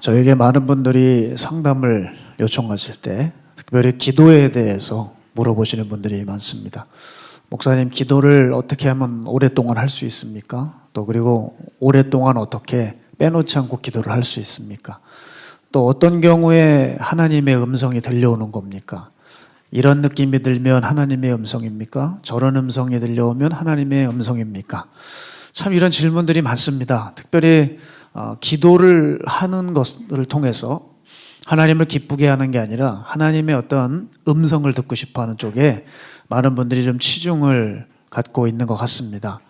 저에게 많은 분들이 상담을 요청하실 때 특별히 기도에 대해서 물어보시는 분들이 많습니다. 목사님, 기도를 어떻게 하면 오랫동안 할 수 있습니까? 또 그리고 오랫동안 어떻게 빼놓지 않고 기도를 할 수 있습니까? 또 어떤 경우에 하나님의 음성이 들려오는 겁니까? 이런 느낌이 들면 하나님의 음성입니까? 저런 음성이 들려오면 하나님의 음성입니까? 참 이런 질문들이 많습니다. 특별히 기도를 하는 것을 통해서 하나님을 기쁘게 하는 게 아니라 하나님의 어떤 음성을 듣고 싶어하는 쪽에 많은 분들이 좀 치중을 갖고 있는 것 같습니다.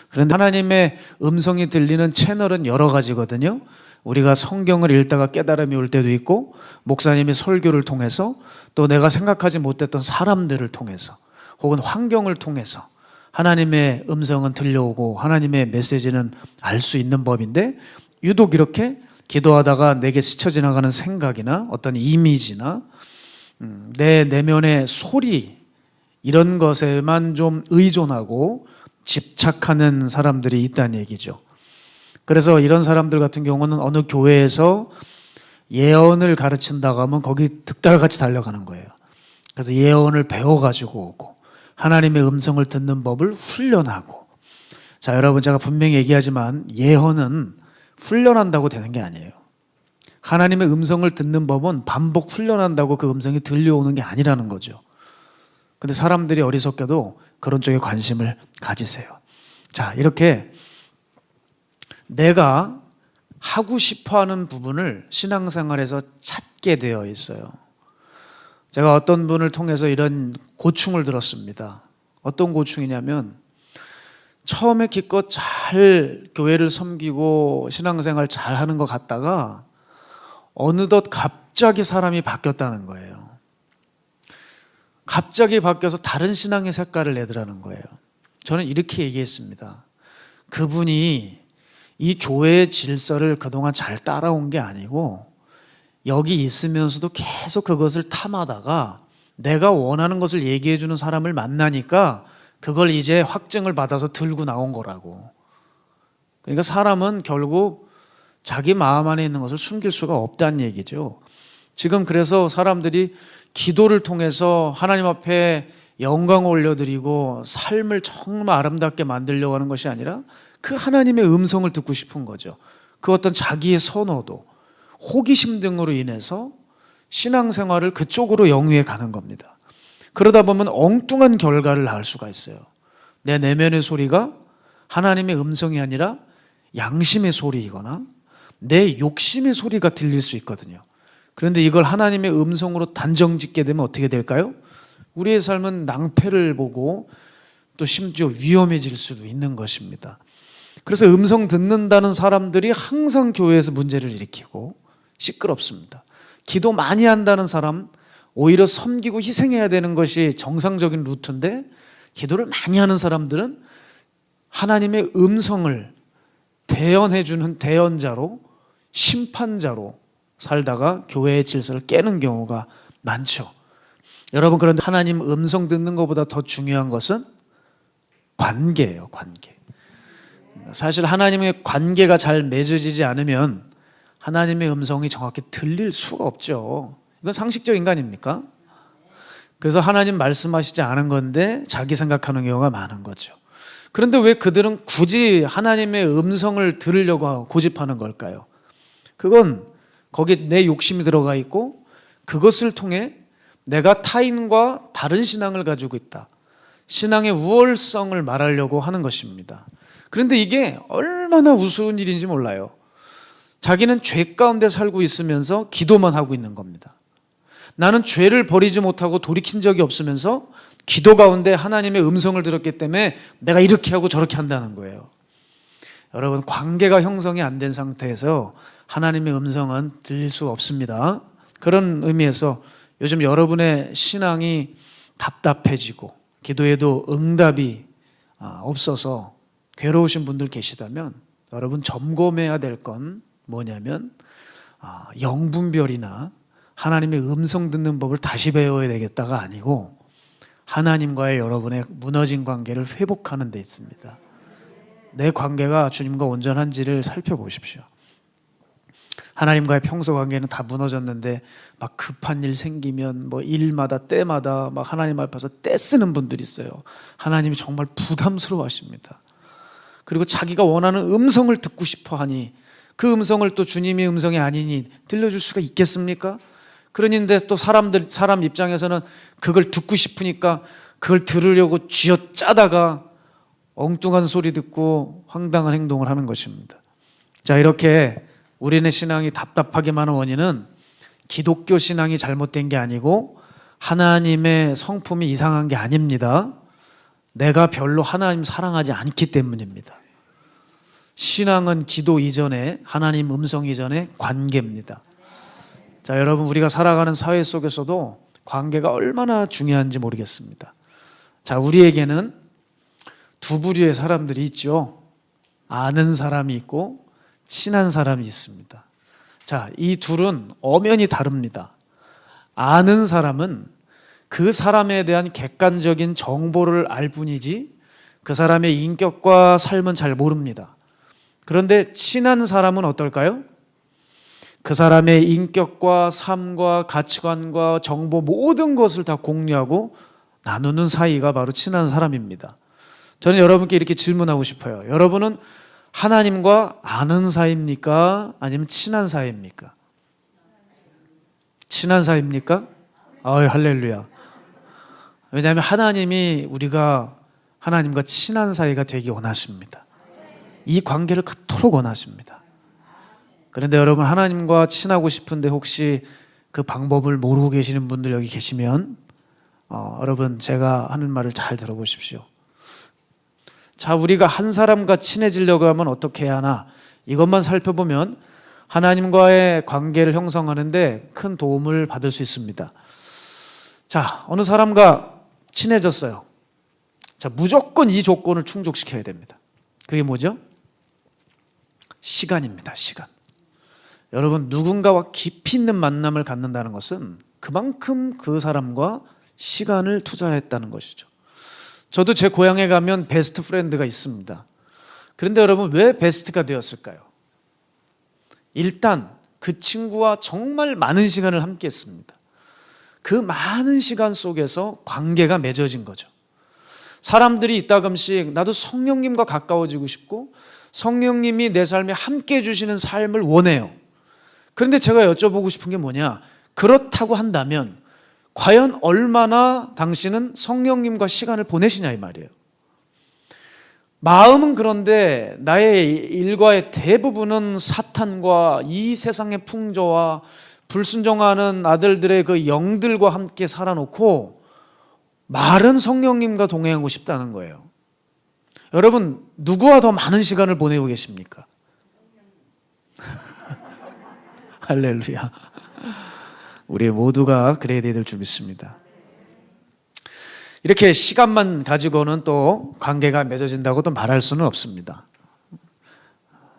그런데 하나님의 음성이 들리는 채널은 여러 가지거든요. 우리가 성경을 읽다가 깨달음이 올 때도 있고, 목사님이 설교를 통해서, 또 내가 생각하지 못했던 사람들을 통해서, 혹은 환경을 통해서 하나님의 음성은 들려오고 하나님의 메시지는 알 수 있는 법인데, 유독 이렇게 기도하다가 내게 스쳐 지나가는 생각이나 어떤 이미지나 내 내면의 소리, 이런 것에만 좀 의존하고 집착하는 사람들이 있다는 얘기죠. 그래서 이런 사람들 같은 경우는 어느 교회에서 예언을 가르친다고 하면 거기 득달같이 달려가는 거예요. 그래서 예언을 배워가지고 오고 하나님의 음성을 듣는 법을 훈련하고. 자, 여러분, 제가 분명히 얘기하지만 예언은 훈련한다고 되는 게 아니에요. 하나님의 음성을 듣는 법은 반복 훈련한다고 그 음성이 들려오는 게 아니라는 거죠. 근데 사람들이 어리석게도 그런 쪽에 관심을 가지세요. 자, 이렇게 내가 하고 싶어하는 부분을 신앙생활에서 찾게 되어 있어요. 제가 어떤 분을 통해서 이런 고충을 들었습니다. 어떤 고충이냐면, 처음에 기껏 잘 교회를 섬기고 신앙생활 잘 하는 것 같다가 어느덧 갑자기 사람이 바뀌었다는 거예요. 갑자기 바뀌어서 다른 신앙의 색깔을 내더라는 거예요. 저는 이렇게 얘기했습니다. 그분이 이 교회의 질서를 그동안 잘 따라온 게 아니고 여기 있으면서도 계속 그것을 탐하다가 내가 원하는 것을 얘기해 주는 사람을 만나니까 그걸 이제 확증을 받아서 들고 나온 거라고. 그러니까 사람은 결국 자기 마음 안에 있는 것을 숨길 수가 없다는 얘기죠. 지금 그래서 사람들이 기도를 통해서 하나님 앞에 영광을 올려드리고 삶을 정말 아름답게 만들려고 하는 것이 아니라 그 하나님의 음성을 듣고 싶은 거죠. 그 어떤 자기의 선호도, 호기심 등으로 인해서 신앙생활을 그쪽으로 영위해 가는 겁니다. 그러다 보면 엉뚱한 결과를 낳을 수가 있어요. 내 내면의 소리가 하나님의 음성이 아니라 양심의 소리이거나 내 욕심의 소리가 들릴 수 있거든요. 그런데 이걸 하나님의 음성으로 단정 짓게 되면 어떻게 될까요? 우리의 삶은 낭패를 보고 또 심지어 위험해질 수도 있는 것입니다. 그래서 음성 듣는다는 사람들이 항상 교회에서 문제를 일으키고 시끄럽습니다. 기도 많이 한다는 사람, 오히려 섬기고 희생해야 되는 것이 정상적인 루트인데, 기도를 많이 하는 사람들은 하나님의 음성을 대언해주는 대언자로, 심판자로 살다가 교회의 질서를 깨는 경우가 많죠. 여러분, 그런데 하나님 음성 듣는 것보다 더 중요한 것은 관계예요. 관계. 사실 하나님의 관계가 잘 맺어지지 않으면 하나님의 음성이 정확히 들릴 수가 없죠. 이건 상식적인 거 아닙니까? 그래서 하나님 말씀하시지 않은 건데 자기 생각하는 경우가 많은 거죠. 그런데 왜 그들은 굳이 하나님의 음성을 들으려고 고집하는 걸까요? 그건 거기에 내 욕심이 들어가 있고 그것을 통해 내가 타인과 다른 신앙을 가지고 있다, 신앙의 우월성을 말하려고 하는 것입니다. 그런데 이게 얼마나 우스운 일인지 몰라요. 자기는 죄 가운데 살고 있으면서 기도만 하고 있는 겁니다. 나는 죄를 버리지 못하고 돌이킨 적이 없으면서 기도 가운데 하나님의 음성을 들었기 때문에 내가 이렇게 하고 저렇게 한다는 거예요. 여러분, 관계가 형성이 안 된 상태에서 하나님의 음성은 들릴 수 없습니다. 그런 의미에서 요즘 여러분의 신앙이 답답해지고 기도에도 응답이 없어서 괴로우신 분들 계시다면 여러분 점검해야 될 건 뭐냐면 영분별이나 하나님의 음성 듣는 법을 다시 배워야 되겠다가 아니고 하나님과의 여러분의 무너진 관계를 회복하는 데 있습니다. 내 관계가 주님과 온전한지를 살펴보십시오. 하나님과의 평소 관계는 다 무너졌는데 막 급한 일 생기면 뭐 일마다 때마다 막 하나님 앞에서 떼쓰는 분들이 있어요. 하나님이 정말 부담스러워 하십니다. 그리고 자기가 원하는 음성을 듣고 싶어 하니 그 음성을 또 주님의 음성이 아니니 들려줄 수가 있겠습니까? 그런데 또 사람 입장에서는 그걸 듣고 싶으니까 그걸 들으려고 쥐어짜다가 엉뚱한 소리 듣고 황당한 행동을 하는 것입니다. 자, 이렇게 우리네 신앙이 답답하게만 한 원인은 기독교 신앙이 잘못된 게 아니고 하나님의 성품이 이상한 게 아닙니다. 내가 별로 하나님 사랑하지 않기 때문입니다. 신앙은 기도 이전에, 하나님 음성 이전에 관계입니다. 자, 여러분, 우리가 살아가는 사회 속에서도 관계가 얼마나 중요한지 모르겠습니다. 자, 우리에게는 두 부류의 사람들이 있죠. 아는 사람이 있고 친한 사람이 있습니다. 자, 이 둘은 엄연히 다릅니다. 아는 사람은 그 사람에 대한 객관적인 정보를 알 뿐이지 그 사람의 인격과 삶은 잘 모릅니다. 그런데 친한 사람은 어떨까요? 그 사람의 인격과 삶과 가치관과 정보 모든 것을 다 공유하고 나누는 사이가 바로 친한 사람입니다. 저는 여러분께 이렇게 질문하고 싶어요. 여러분은 하나님과 아는 사이입니까? 아니면 친한 사이입니까? 친한 사이입니까? 할렐루야. 왜냐하면 하나님이 우리가 하나님과 친한 사이가 되기 원하십니다. 이 관계를 그토록 원하십니다. 그런데 여러분, 하나님과 친하고 싶은데 혹시 그 방법을 모르고 계시는 분들 여기 계시면 여러분, 제가 하는 말을 잘 들어보십시오. 자, 우리가 한 사람과 친해지려고 하면 어떻게 해야 하나? 이것만 살펴보면 하나님과의 관계를 형성하는데 큰 도움을 받을 수 있습니다. 자, 어느 사람과 친해졌어요. 자, 무조건 이 조건을 충족시켜야 됩니다. 그게 뭐죠? 시간입니다. 시간. 여러분, 누군가와 깊이 있는 만남을 갖는다는 것은 그만큼 그 사람과 시간을 투자했다는 것이죠. 저도 제 고향에 가면 베스트 프렌드가 있습니다. 그런데 여러분, 왜 베스트가 되었을까요? 일단 그 친구와 정말 많은 시간을 함께 했습니다. 그 많은 시간 속에서 관계가 맺어진 거죠. 사람들이 이따금씩 나도 성령님과 가까워지고 싶고 성령님이 내 삶에 함께 해주시는 삶을 원해요. 그런데 제가 여쭤보고 싶은 게 뭐냐? 그렇다고 한다면 과연 얼마나 당신은 성령님과 시간을 보내시냐 이 말이에요. 마음은 그런데 나의 일과의 대부분은 사탄과 이 세상의 풍조와 불순종하는 아들들의 그 영들과 함께 살아놓고 말은 성령님과 동행하고 싶다는 거예요. 여러분, 누구와 더 많은 시간을 보내고 계십니까? 할렐루야. 우리 모두가 그래야 될 줄 믿습니다. 이렇게 시간만 가지고는 또 관계가 맺어진다고도 말할 수는 없습니다.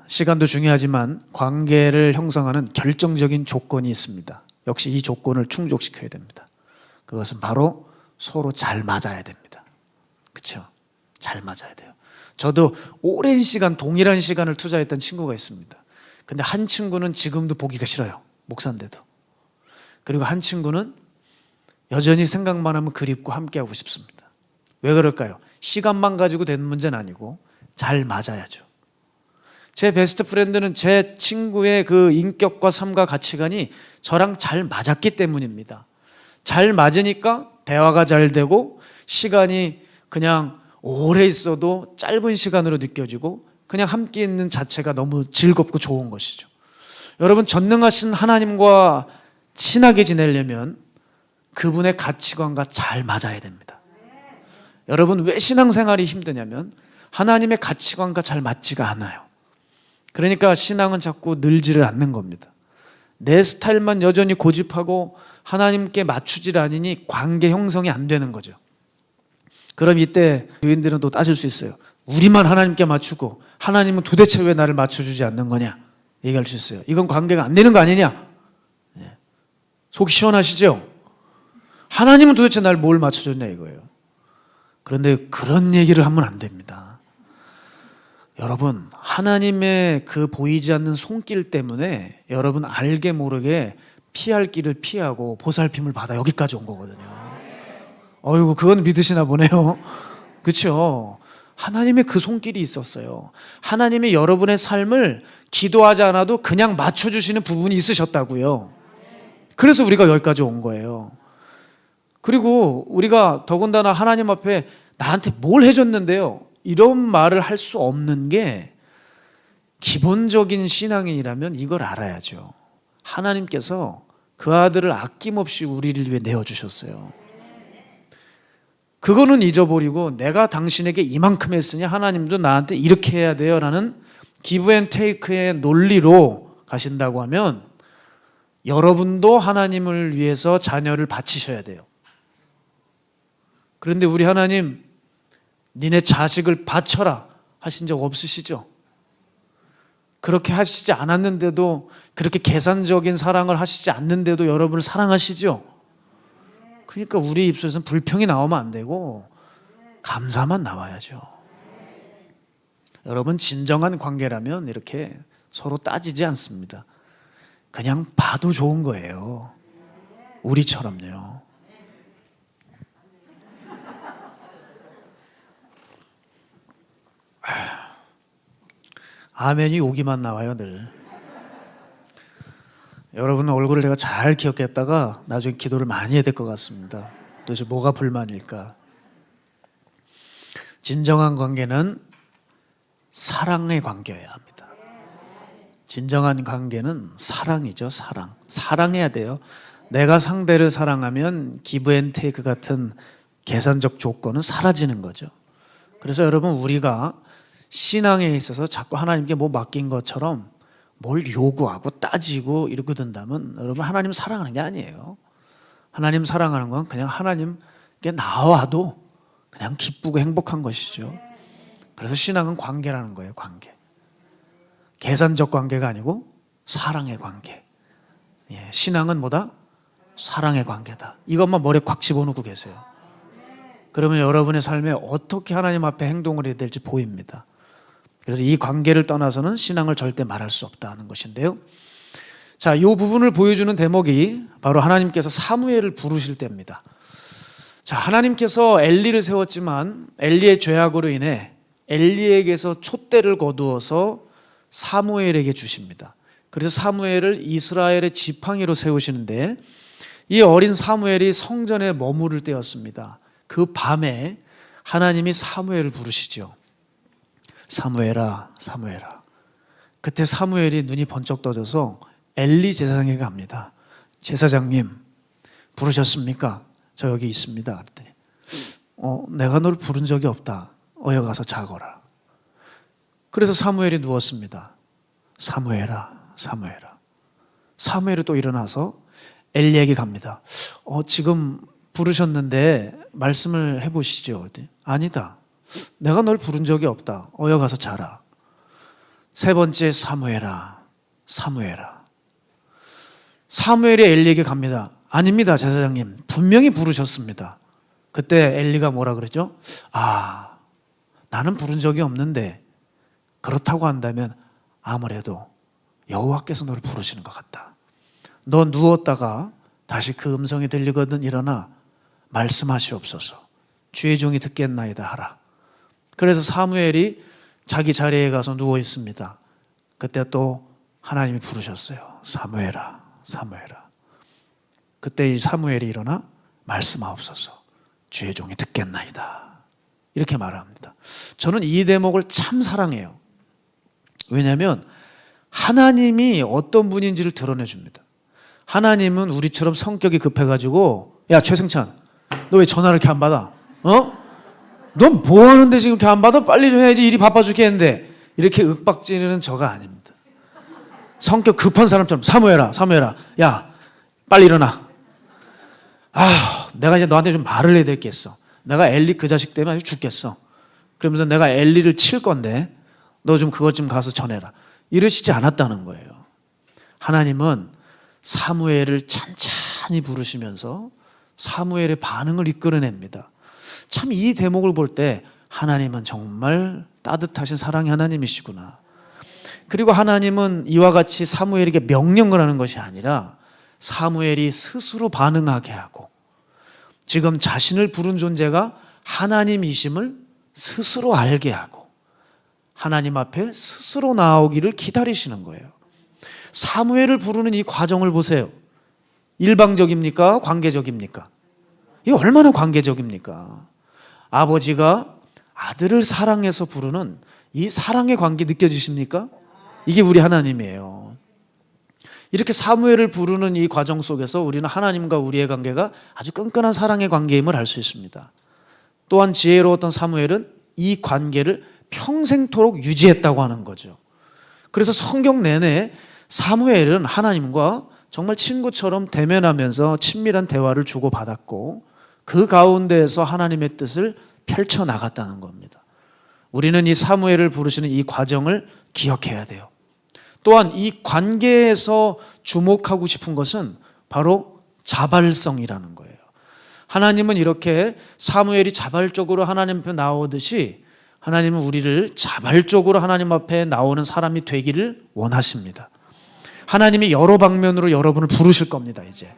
시간도 중요하지만 관계를 형성하는 결정적인 조건이 있습니다. 역시 이 조건을 충족시켜야 됩니다. 그것은 바로 서로 잘 맞아야 됩니다. 그렇죠? 잘 맞아야 돼요. 저도 오랜 시간, 동일한 시간을 투자했던 친구가 있습니다. 근데 한 친구는 지금도 보기가 싫어요. 목사인데도. 그리고 한 친구는 여전히 생각만 하면 그립고 함께하고 싶습니다. 왜 그럴까요? 시간만 가지고 되는 문제는 아니고 잘 맞아야죠. 제 베스트 프렌드는 제 친구의 그 인격과 삶과 가치관이 저랑 잘 맞았기 때문입니다. 잘 맞으니까 대화가 잘 되고 시간이 그냥 오래 있어도 짧은 시간으로 느껴지고 그냥 함께 있는 자체가 너무 즐겁고 좋은 것이죠. 여러분, 전능하신 하나님과 친하게 지내려면 그분의 가치관과 잘 맞아야 됩니다. 여러분, 왜 신앙생활이 힘드냐면 하나님의 가치관과 잘 맞지가 않아요. 그러니까 신앙은 자꾸 늘지를 않는 겁니다. 내 스타일만 여전히 고집하고 하나님께 맞추질 않으니 관계 형성이 안 되는 거죠. 그럼 이때 교인들은 또 따질 수 있어요. 우리만 하나님께 맞추고 하나님은 도대체 왜 나를 맞춰주지 않는 거냐 얘기할 수 있어요. 이건 관계가 안 되는 거 아니냐. 속 시원하시죠? 하나님은 도대체 날 뭘 맞춰줬냐 이거예요. 그런데 그런 얘기를 하면 안 됩니다. 여러분, 하나님의 그 보이지 않는 손길 때문에 여러분 알게 모르게 피할 길을 피하고 보살핌을 받아 여기까지 온 거거든요. 어이구, 그건 믿으시나 보네요. 그렇죠? 하나님의 그 손길이 있었어요. 하나님이 여러분의 삶을 기도하지 않아도 그냥 맞춰주시는 부분이 있으셨다고요. 그래서 우리가 여기까지 온 거예요. 그리고 우리가 더군다나 하나님 앞에 나한테 뭘 해줬는데요, 이런 말을 할 수 없는 게 기본적인 신앙인이라면 이걸 알아야죠. 하나님께서 그 아들을 아낌없이 우리를 위해 내어주셨어요. 그거는 잊어버리고 내가 당신에게 이만큼 했으니 하나님도 나한테 이렇게 해야 돼요 라는 기브 앤 테이크의 논리로 가신다고 하면 여러분도 하나님을 위해서 자녀를 바치셔야 돼요. 그런데 우리 하나님, 니네 자식을 바쳐라 하신 적 없으시죠? 그렇게 하시지 않았는데도, 그렇게 계산적인 사랑을 하시지 않는데도 여러분을 사랑하시죠? 그러니까 우리 입술에서는 불평이 나오면 안 되고 감사만 나와야죠. 여러분, 진정한 관계라면 이렇게 서로 따지지 않습니다. 그냥 봐도 좋은 거예요. 우리처럼요. 아멘이 오기만 나와요, 늘. 여러분 얼굴을 내가 잘 기억했다가 나중에 기도를 많이 해야 될 것 같습니다. 도대체 뭐가 불만일까? 진정한 관계는 사랑의 관계여야 합니다. 진정한 관계는 사랑이죠, 사랑. 사랑해야 돼요. 내가 상대를 사랑하면 기브 앤 테이크 같은 계산적 조건은 사라지는 거죠. 그래서 여러분, 우리가 신앙에 있어서 자꾸 하나님께 뭐 맡긴 것처럼 뭘 요구하고 따지고 이러고 든다면 여러분, 하나님 사랑하는 게 아니에요. 하나님 사랑하는 건 그냥 하나님께 나와도 그냥 기쁘고 행복한 것이죠. 그래서 신앙은 관계라는 거예요, 관계. 계산적 관계가 아니고 사랑의 관계. 예, 신앙은 뭐다? 사랑의 관계다. 이것만 머리에 꽉 집어넣고 계세요. 그러면 여러분의 삶에 어떻게 하나님 앞에 행동을 해야 될지 보입니다. 그래서 이 관계를 떠나서는 신앙을 절대 말할 수 없다는 것인데요. 자, 이 부분을 보여주는 대목이 바로 하나님께서 사무엘을 부르실 때입니다. 자, 하나님께서 엘리를 세웠지만 엘리의 죄악으로 인해 엘리에게서 촛대를 거두어서 사무엘에게 주십니다. 그래서 사무엘을 이스라엘의 지팡이로 세우시는데, 이 어린 사무엘이 성전에 머무를 때였습니다. 그 밤에 하나님이 사무엘을 부르시죠. 사무엘아, 사무엘아. 그때 사무엘이 눈이 번쩍 떠져서 엘리 제사장에게 갑니다. 제사장님, 부르셨습니까? 저 여기 있습니다. 그랬더니 내가 널 부른 적이 없다. 어여 가서 자거라. 그래서 사무엘이 누웠습니다. 사무엘아, 사무엘아. 사무엘이 또 일어나서 엘리에게 갑니다. 지금 부르셨는데 말씀을 해보시죠. 그랬더니 아니다. 내가 널 부른 적이 없다. 어여 가서 자라. 세 번째, 사무엘아, 사무엘아. 사무엘이 엘리에게 갑니다. 아닙니다, 제사장님. 분명히 부르셨습니다. 그때 엘리가 뭐라 그러죠? 나는 부른 적이 없는데 그렇다고 한다면 아무래도 여호와께서 너를 부르시는 것 같다. 너 누웠다가 다시 그 음성이 들리거든 일어나 말씀하시옵소서. 주의 종이 듣겠나이다 하라. 그래서 사무엘이 자기 자리에 가서 누워 있습니다. 그때 또 하나님이 부르셨어요. 사무엘아, 사무엘아. 그때 이 사무엘이 일어나 말씀하옵소서. 주의 종이 듣겠나이다. 이렇게 말합니다. 저는 이 대목을 참 사랑해요. 왜냐하면 하나님이 어떤 분인지를 드러내 줍니다. 하나님은 우리처럼 성격이 급해가지고, 야 최승찬, 너 왜 전화를 이렇게 안 받아? 넌 뭐 하는데 지금 이렇게 안 받아? 빨리 좀 해야지, 일이 바빠 죽겠는데. 이렇게 윽박지르는 저가 아닙니다. 성격 급한 사람처럼 사무엘아, 사무엘아, 야 빨리 일어나. 내가 이제 너한테 좀 말을 해야 되겠어. 내가 엘리 그 자식 때문에 아주 죽겠어. 그러면서 내가 엘리를 칠 건데 너 좀 그것 좀 가서 전해라. 이러시지 않았다는 거예요. 하나님은 사무엘을 찬찬히 부르시면서 사무엘의 반응을 이끌어냅니다. 참 이 대목을 볼 때 하나님은 정말 따뜻하신 사랑의 하나님이시구나. 그리고 하나님은 이와 같이 사무엘에게 명령을 하는 것이 아니라 사무엘이 스스로 반응하게 하고 지금 자신을 부른 존재가 하나님이심을 스스로 알게 하고 하나님 앞에 스스로 나오기를 기다리시는 거예요. 사무엘을 부르는 이 과정을 보세요. 일방적입니까? 관계적입니까? 이게 얼마나 관계적입니까? 아버지가 아들을 사랑해서 부르는 이 사랑의 관계 느껴지십니까? 이게 우리 하나님이에요. 이렇게 사무엘을 부르는 이 과정 속에서 우리는 하나님과 우리의 관계가 아주 끈끈한 사랑의 관계임을 알 수 있습니다. 또한 지혜로웠던 사무엘은 이 관계를 평생토록 유지했다고 하는 거죠. 그래서 성경 내내 사무엘은 하나님과 정말 친구처럼 대면하면서 친밀한 대화를 주고받았고 그 가운데에서 하나님의 뜻을 펼쳐나갔다는 겁니다. 우리는 이 사무엘을 부르시는 이 과정을 기억해야 돼요. 또한 이 관계에서 주목하고 싶은 것은 바로 자발성이라는 거예요. 하나님은 이렇게 사무엘이 자발적으로 하나님 앞에 나오듯이 하나님은 우리를 자발적으로 하나님 앞에 나오는 사람이 되기를 원하십니다. 하나님이 여러 방면으로 여러분을 부르실 겁니다. 이제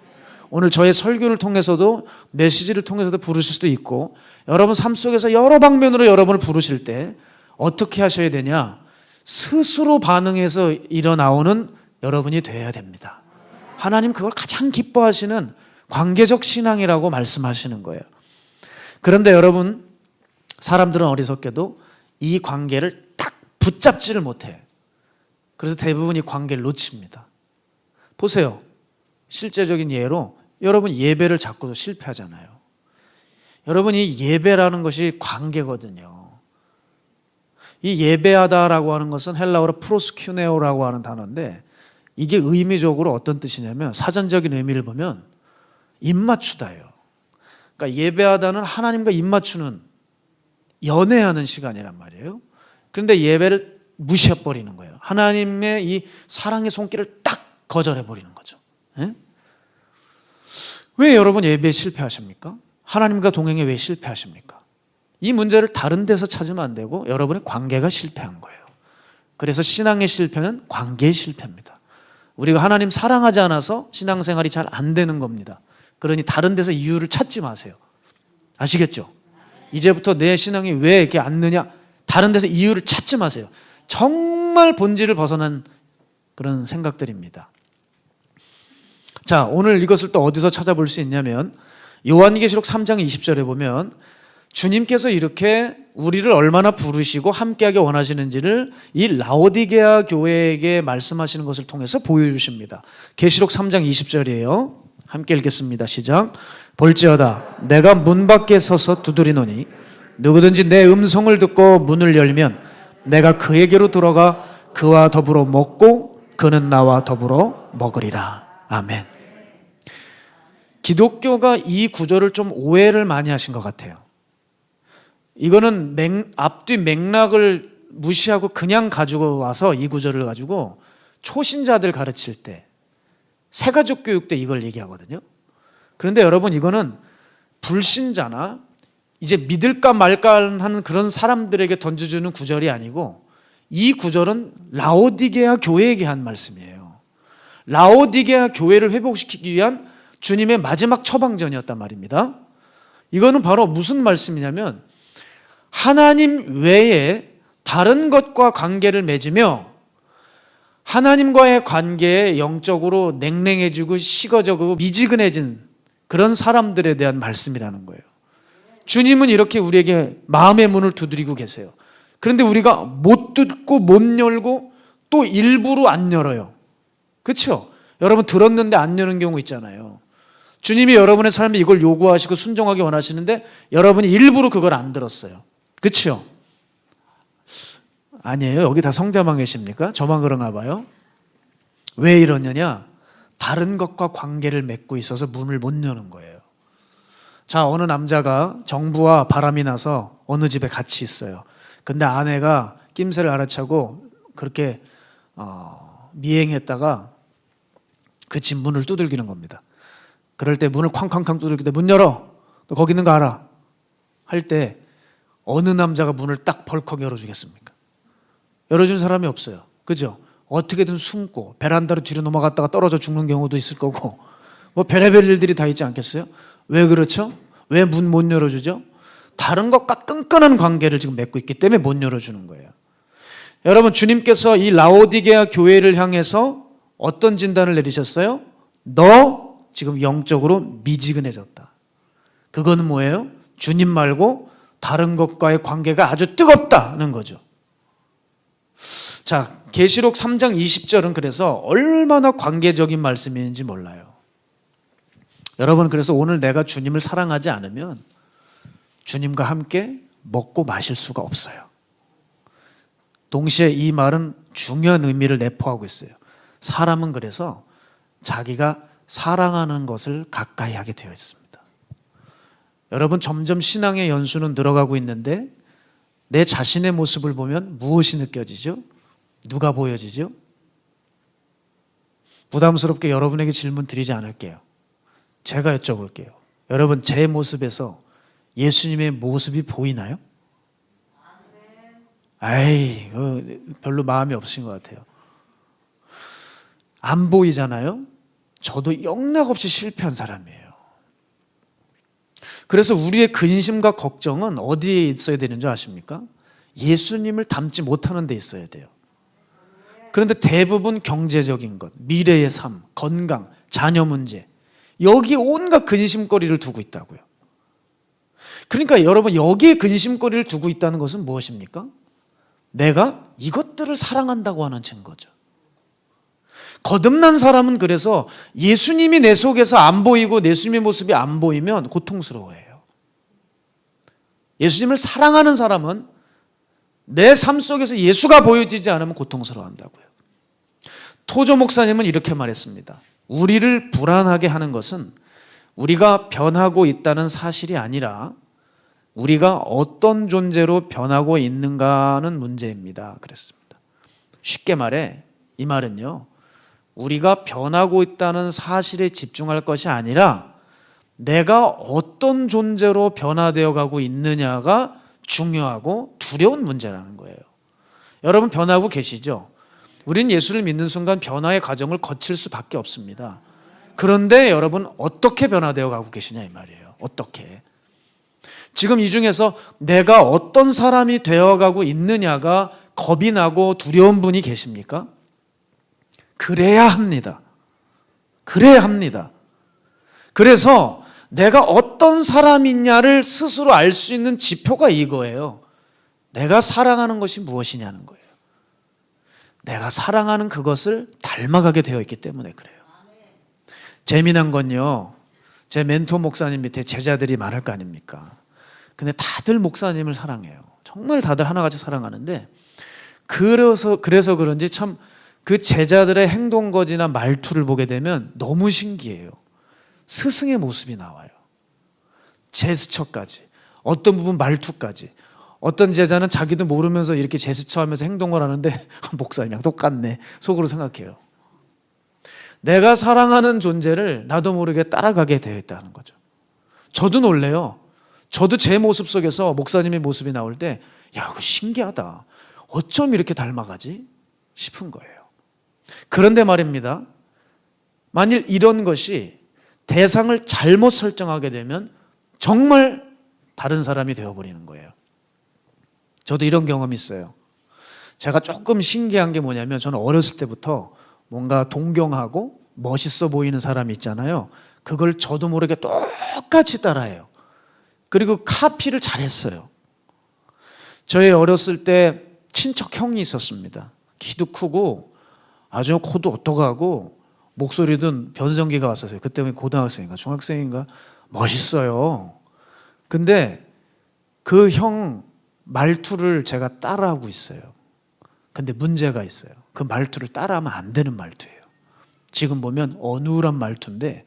오늘 저의 설교를 통해서도 메시지를 통해서도 부르실 수도 있고 여러분 삶 속에서 여러 방면으로 여러분을 부르실 때 어떻게 하셔야 되냐? 스스로 반응해서 일어나오는 여러분이 되어야 됩니다. 하나님 그걸 가장 기뻐하시는 관계적 신앙이라고 말씀하시는 거예요. 그런데 여러분 사람들은 어리석게도 이 관계를 딱 붙잡지를 못해. 그래서 대부분 이 관계를 놓칩니다. 보세요. 실제적인 예로 여러분 예배를 잡고도 실패하잖아요. 여러분 이 예배라는 것이 관계거든요. 이 예배하다라고 하는 것은 헬라어로 프로스큐네오라고 하는 단어인데 이게 의미적으로 어떤 뜻이냐면 사전적인 의미를 보면 입맞추다예요. 그러니까 예배하다는 하나님과 입맞추는 연애하는 시간이란 말이에요. 그런데 예배를 무시해버리는 거예요. 하나님의 이 사랑의 손길을 딱 거절해버리는 거죠. 예? 왜 여러분 예배에 실패하십니까? 하나님과 동행에 왜 실패하십니까? 이 문제를 다른 데서 찾으면 안 되고 여러분의 관계가 실패한 거예요. 그래서 신앙의 실패는 관계의 실패입니다. 우리가 하나님 사랑하지 않아서 신앙생활이 잘 안 되는 겁니다. 그러니 다른 데서 이유를 찾지 마세요. 아시겠죠? 이제부터 내 신앙이 왜 이렇게 안 느냐? 다른 데서 이유를 찾지 마세요. 정말 본질을 벗어난 그런 생각들입니다. 자, 오늘 이것을 또 어디서 찾아볼 수 있냐면 요한계시록 3장 20절에 보면 주님께서 이렇게 우리를 얼마나 부르시고 함께하기 원하시는지를 이 라오디게아 교회에게 말씀하시는 것을 통해서 보여주십니다. 계시록 3장 20절이에요. 함께 읽겠습니다. 시작. 볼지어다 내가 문 밖에 서서 두드리노니 누구든지 내 음성을 듣고 문을 열면 내가 그에게로 들어가 그와 더불어 먹고 그는 나와 더불어 먹으리라. 아멘. 기독교가 이 구절을 좀 오해를 많이 하신 것 같아요. 이거는 앞뒤 맥락을 무시하고 그냥 가지고 와서 이 구절을 가지고 초신자들 가르칠 때 새가족 교육 때 이걸 얘기하거든요. 그런데 여러분 이거는 불신자나 이제 믿을까 말까 하는 그런 사람들에게 던져주는 구절이 아니고 이 구절은 라오디게아 교회에게 한 말씀이에요. 라오디게아 교회를 회복시키기 위한 주님의 마지막 처방전이었단 말입니다. 이거는 바로 무슨 말씀이냐면 하나님 외에 다른 것과 관계를 맺으며 하나님과의 관계에 영적으로 냉랭해지고 식어지고 미지근해진 그런 사람들에 대한 말씀이라는 거예요. 주님은 이렇게 우리에게 마음의 문을 두드리고 계세요. 그런데 우리가 못 듣고 못 열고 또 일부러 안 열어요. 그렇죠? 여러분 들었는데 안 여는 경우 있잖아요. 주님이 여러분의 삶에 이걸 요구하시고 순종하기 원하시는데 여러분이 일부러 그걸 안 들었어요. 그렇죠? 아니에요. 여기 다 성자만 계십니까? 저만 그런가 봐요. 왜 이러느냐? 다른 것과 관계를 맺고 있어서 문을 못 여는 거예요. 자, 어느 남자가 정부와 바람이 나서 어느 집에 같이 있어요. 근데 아내가 낌새를 알아차고 그렇게 미행했다가 그 집 문을 두들기는 겁니다. 그럴 때 문을 쾅쾅쾅 두들기는데 문 열어. 너 거기 있는 거 알아? 할 때 어느 남자가 문을 딱 벌컥 열어주겠습니까? 열어준 사람이 없어요. 그죠? 어떻게든 숨고 베란다로 뒤로 넘어갔다가 떨어져 죽는 경우도 있을 거고 뭐 별의별 일들이 다 있지 않겠어요? 왜 그렇죠? 왜 문 못 열어주죠? 다른 것과 끈끈한 관계를 지금 맺고 있기 때문에 못 열어주는 거예요. 여러분, 주님께서 이 라오디게아 교회를 향해서 어떤 진단을 내리셨어요? 너 지금 영적으로 미지근해졌다. 그거는 뭐예요? 주님 말고 다른 것과의 관계가 아주 뜨겁다는 거죠. 자, 계시록 3장 20절은 그래서 얼마나 관계적인 말씀인지 몰라요. 여러분, 그래서 오늘 내가 주님을 사랑하지 않으면 주님과 함께 먹고 마실 수가 없어요. 동시에 이 말은 중요한 의미를 내포하고 있어요. 사람은 그래서 자기가 사랑하는 것을 가까이 하게 되어 있습니다. 여러분, 점점 신앙의 연수는 늘어가고 있는데 내 자신의 모습을 보면 무엇이 느껴지죠? 누가 보여지죠? 부담스럽게 여러분에게 질문 드리지 않을게요. 제가 여쭤볼게요. 여러분, 제 모습에서 예수님의 모습이 보이나요? 아이, 별로 마음이 없으신 것 같아요. 안 보이잖아요? 저도 영락없이 실패한 사람이에요. 그래서 우리의 근심과 걱정은 어디에 있어야 되는 줄 아십니까? 예수님을 닮지 못하는 데 있어야 돼요. 그런데 대부분 경제적인 것, 미래의 삶, 건강, 자녀 문제, 여기 온갖 근심거리를 두고 있다고요. 그러니까 여러분, 여기에 근심거리를 두고 있다는 것은 무엇입니까? 내가 이것들을 사랑한다고 하는 증거죠. 거듭난 사람은 그래서 예수님이 내 속에서 안 보이고 예수님의 모습이 안 보이면 고통스러워해요. 예수님을 사랑하는 사람은 내 삶 속에서 예수가 보여지지 않으면 고통스러워한다고요. 토조 목사님은 이렇게 말했습니다. 우리를 불안하게 하는 것은 우리가 변하고 있다는 사실이 아니라 우리가 어떤 존재로 변하고 있는가는 문제입니다. 그랬습니다. 쉽게 말해 이 말은요, 우리가 변하고 있다는 사실에 집중할 것이 아니라 내가 어떤 존재로 변화되어 가고 있느냐가 중요하고 두려운 문제라는 거예요. 여러분, 변하고 계시죠? 우린 예수를 믿는 순간 변화의 과정을 거칠 수밖에 없습니다. 그런데 여러분, 어떻게 변화되어 가고 계시냐 이 말이에요. 어떻게? 지금 이 중에서 내가 어떤 사람이 되어가고 있느냐가 겁이 나고 두려운 분이 계십니까? 그래야 합니다. 그래야 합니다. 그래서 내가 어떤 사람이냐를 스스로 알 수 있는 지표가 이거예요. 내가 사랑하는 것이 무엇이냐는 거예요. 내가 사랑하는 그것을 닮아가게 되어 있기 때문에 그래요. 재미난 건요, 제 멘토 목사님 밑에 제자들이 많을 거 아닙니까? 근데 다들 목사님을 사랑해요. 정말 다들 하나같이 사랑하는데 그래서 그런지 참 그 제자들의 행동거지나 말투를 보게 되면 너무 신기해요. 스승의 모습이 나와요. 제스처까지, 어떤 부분 말투까지. 어떤 제자는 자기도 모르면서 이렇게 제스처하면서 행동을 하는데 목사님이랑 똑같네 속으로 생각해요. 내가 사랑하는 존재를 나도 모르게 따라가게 되어 있다는 거죠. 저도 놀래요. 저도 제 모습 속에서 목사님의 모습이 나올 때 야, 그거 신기하다. 어쩜 이렇게 닮아가지? 싶은 거예요. 그런데 말입니다. 만일 이런 것이 대상을 잘못 설정하게 되면 정말 다른 사람이 되어버리는 거예요. 저도 이런 경험이 있어요. 제가 조금 신기한 게 뭐냐면 저는 어렸을 때부터 뭔가 동경하고 멋있어 보이는 사람이 있잖아요. 그걸 저도 모르게 똑같이 따라해요. 그리고 카피를 잘했어요. 저희 어렸을 때 친척 형이 있었습니다. 키도 크고 아주 코도 오똑하고 목소리도 변성기가 왔었어요. 그때 고등학생인가 중학생인가 멋있어요. 근데 그 형 말투를 제가 따라하고 있어요. 근데 문제가 있어요. 그 말투를 따라하면 안 되는 말투예요. 지금 보면 어눌한 말투인데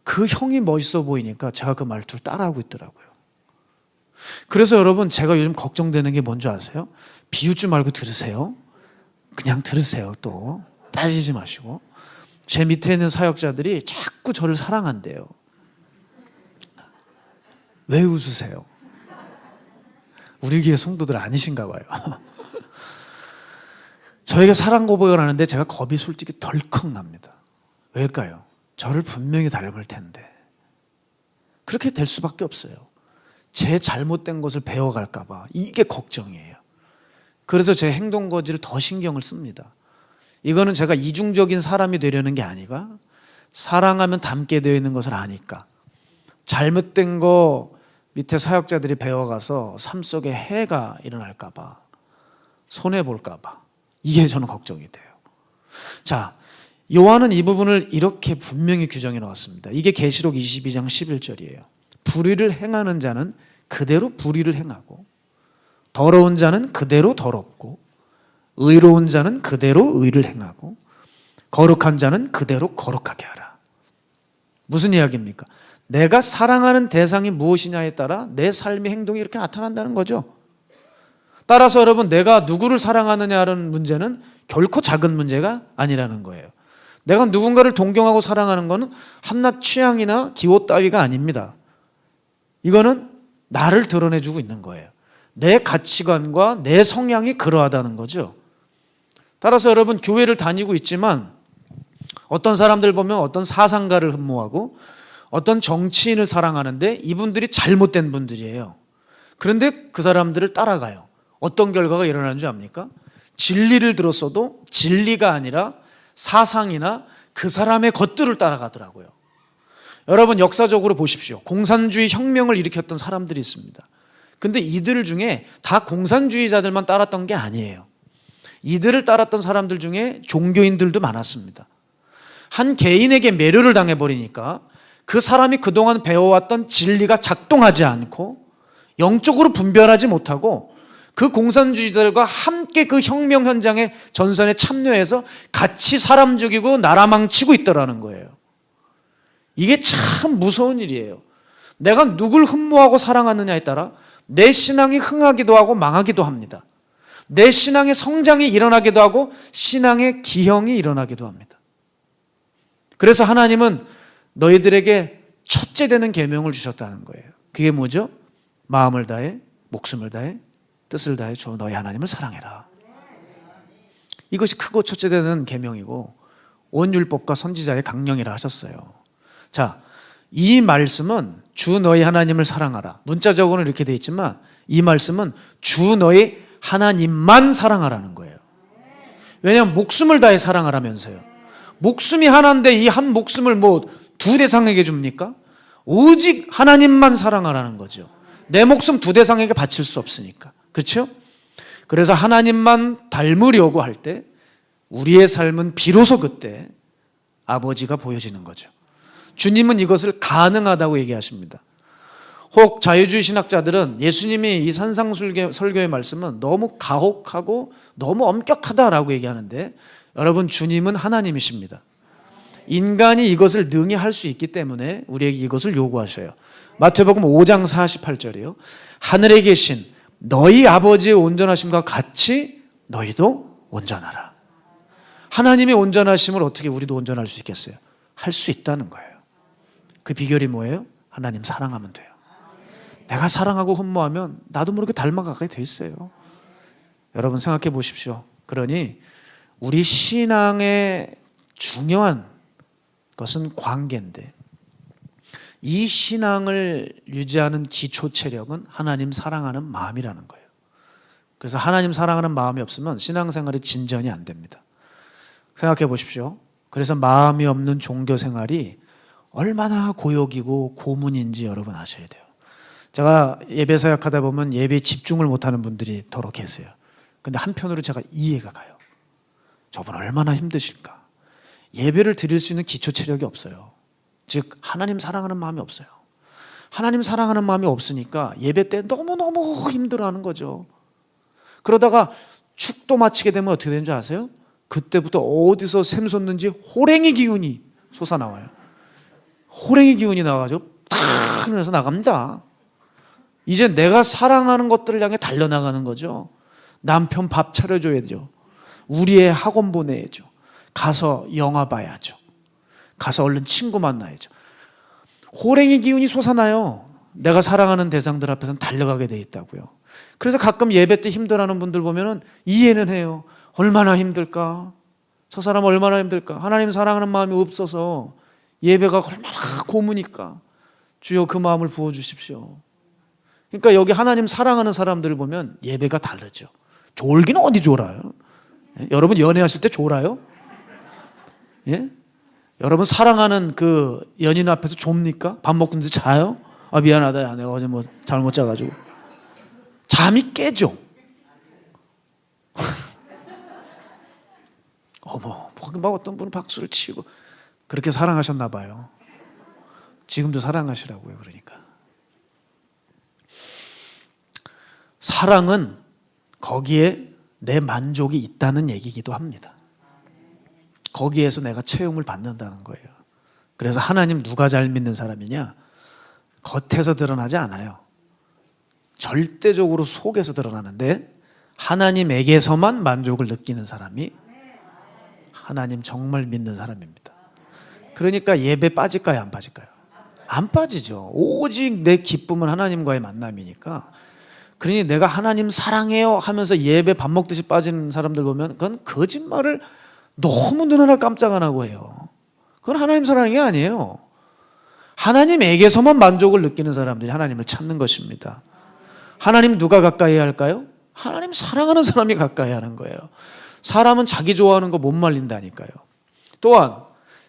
그 형이 멋있어 보이니까 제가 그 말투를 따라하고 있더라고요. 그래서 여러분, 제가 요즘 걱정되는 게 뭔지 아세요? 비웃지 말고 들으세요. 그냥 들으세요. 또 따지지 마시고. 제 밑에 있는 사역자들이 자꾸 저를 사랑한대요. 왜 웃으세요? 우리 교회 성도들 아니신가 봐요. 저에게 사랑 고백을 하는데 제가 겁이 솔직히 덜컥 납니다. 왜일까요? 저를 분명히 닮을 텐데. 그렇게 될 수밖에 없어요. 제 잘못된 것을 배워갈까 봐 이게 걱정이에요. 그래서 제 행동 거지를 더 신경을 씁니다. 이거는 제가 이중적인 사람이 되려는 게 아니라 사랑하면 닮게 되어 있는 것을 아니까 잘못된 거 밑에 사역자들이 배워가서 삶 속에 해가 일어날까 봐, 손해볼까 봐, 이게 저는 걱정이 돼요. 자, 요한은 이 부분을 이렇게 분명히 규정해 놓았습니다. 이게 계시록 22장 11절이에요. 불의를 행하는 자는 그대로 불의를 행하고, 더러운 자는 그대로 더럽고, 의로운 자는 그대로 의를 행하고, 거룩한 자는 그대로 거룩하게 하라. 무슨 이야기입니까? 내가 사랑하는 대상이 무엇이냐에 따라 내 삶의 행동이 이렇게 나타난다는 거죠. 따라서 여러분, 내가 누구를 사랑하느냐는 문제는 결코 작은 문제가 아니라는 거예요. 내가 누군가를 동경하고 사랑하는 것은 한낱 취향이나 기호 따위가 아닙니다. 이거는 나를 드러내주고 있는 거예요. 내 가치관과 내 성향이 그러하다는 거죠. 따라서 여러분, 교회를 다니고 있지만 어떤 사람들 보면 어떤 사상가를 흠모하고 어떤 정치인을 사랑하는데 이분들이 잘못된 분들이에요. 그런데 그 사람들을 따라가요. 어떤 결과가 일어나는 줄 압니까? 진리를 들었어도 진리가 아니라 사상이나 그 사람의 것들을 따라가더라고요. 여러분, 역사적으로 보십시오. 공산주의 혁명을 일으켰던 사람들이 있습니다. 근데 이들 중에 다 공산주의자들만 따랐던 게 아니에요. 이들을 따랐던 사람들 중에 종교인들도 많았습니다. 한 개인에게 매료를 당해버리니까 그 사람이 그동안 배워왔던 진리가 작동하지 않고 영적으로 분별하지 못하고 그 공산주의자들과 함께 그 혁명 현장의 전선에 참여해서 같이 사람 죽이고 나라 망치고 있더라는 거예요. 이게 참 무서운 일이에요. 내가 누굴 흠모하고 사랑하느냐에 따라 내 신앙이 흥하기도 하고 망하기도 합니다. 내 신앙의 성장이 일어나기도 하고 신앙의 기형이 일어나기도 합니다. 그래서 하나님은 너희들에게 첫째 되는 계명을 주셨다는 거예요. 그게 뭐죠? 마음을 다해, 목숨을 다해, 뜻을 다해 주 너희 하나님을 사랑해라. 이것이 크고 첫째 되는 계명이고 온 율법과 선지자의 강령이라 하셨어요. 자, 이 말씀은 주 너희 하나님을 사랑하라. 문자적으로는 이렇게 되어 있지만 이 말씀은 주 너희 하나님만 사랑하라는 거예요. 왜냐하면 목숨을 다해 사랑하라면서요. 목숨이 하나인데 이 한 목숨을 두 대상에게 줍니까? 오직 하나님만 사랑하라는 거죠. 내 목숨 두 대상에게 바칠 수 없으니까. 그렇죠? 그래서 하나님만 닮으려고 할 때 우리의 삶은 비로소 그때 아버지가 보여지는 거죠. 주님은 이것을 가능하다고 얘기하십니다. 혹 자유주의 신학자들은 예수님이 이 산상설교의 말씀은 너무 가혹하고 너무 엄격하다라고 얘기하는데, 여러분, 주님은 하나님이십니다. 인간이 이것을 능히 할 수 있기 때문에 우리에게 이것을 요구하셔요. 마태복음 5장 48절이요. 하늘에 계신 너희 아버지의 온전하심과 같이 너희도 온전하라. 하나님의 온전하심을 어떻게 우리도 온전할 수 있겠어요? 할 수 있다는 거예요. 그 비결이 뭐예요? 하나님 사랑하면 돼요. 내가 사랑하고 흠모하면 나도 모르게 닮아가게 돼 있어요. 여러분 생각해 보십시오. 그러니 우리 신앙의 중요한 것은 관계인데, 이 신앙을 유지하는 기초 체력은 하나님 사랑하는 마음이라는 거예요. 그래서 하나님 사랑하는 마음이 없으면 신앙생활이 진전이 안 됩니다. 생각해 보십시오. 그래서 마음이 없는 종교 생활이 얼마나 고역이고 고문인지 여러분 아셔야 돼요. 제가 예배 사역하다 보면 예배에 집중을 못하는 분들이 더러 계세요. 근데 한편으로 제가 이해가 가요. 저분 얼마나 힘드실까. 예배를 드릴 수 있는 기초 체력이 없어요. 즉 하나님 사랑하는 마음이 없어요. 하나님 사랑하는 마음이 없으니까 예배 때 너무너무 힘들어하는 거죠. 그러다가 축도 마치게 되면 어떻게 되는 줄 아세요? 그때부터 어디서 샘솟는지 호랭이 기운이 솟아나와요. 호랭이 기운이 나와가지고 탁 하면서 나갑니다. 이제 내가 사랑하는 것들을 향해 달려나가는 거죠. 남편 밥 차려줘야죠. 우리 애 학원 보내야죠. 가서 영화 봐야죠. 가서 얼른 친구 만나야죠. 호랭이 기운이 솟아나요. 내가 사랑하는 대상들 앞에서는 달려가게 돼 있다고요. 그래서 가끔 예배 때 힘들어하는 분들 보면은 이해는 해요. 얼마나 힘들까? 저 사람 얼마나 힘들까? 하나님 사랑하는 마음이 없어서 예배가 얼마나 고무니까 주여 그 마음을 부어주십시오. 그러니까 여기 하나님 사랑하는 사람들을 보면 예배가 다르죠. 졸기는 어디 졸아요? 예? 여러분 연애하실 때 졸아요? 예? 여러분 사랑하는 그 연인 앞에서 좁니까? 밥 먹고 있는데 자요? 아 미안하다 야 내가 어제 뭐 잘못 자가지고 잠이 깨죠. 어머 막 어떤 분은 박수를 치고 그렇게 사랑하셨나 봐요. 지금도 사랑하시라고요. 그러니까 사랑은 거기에 내 만족이 있다는 얘기이기도 합니다. 거기에서 내가 체험을 받는다는 거예요. 그래서 하나님 누가 잘 믿는 사람이냐? 겉에서 드러나지 않아요. 절대적으로 속에서 드러나는데 하나님에게서만 만족을 느끼는 사람이 하나님 정말 믿는 사람입니다. 그러니까 예배 빠질까요? 안 빠질까요? 안 빠지죠. 오직 내 기쁨은 하나님과의 만남이니까. 그러니 내가 하나님 사랑해요 하면서 예배 밥 먹듯이 빠지는 사람들 보면 그건 거짓말을 너무 눈 하나 깜짝 안 하고 해요. 그건 하나님 사랑하는 게 아니에요. 하나님에게서만 만족을 느끼는 사람들이 하나님을 찾는 것입니다. 하나님 누가 가까이 할까요? 하나님 사랑하는 사람이 가까이 하는 거예요. 사람은 자기 좋아하는 거 못 말린다니까요. 또한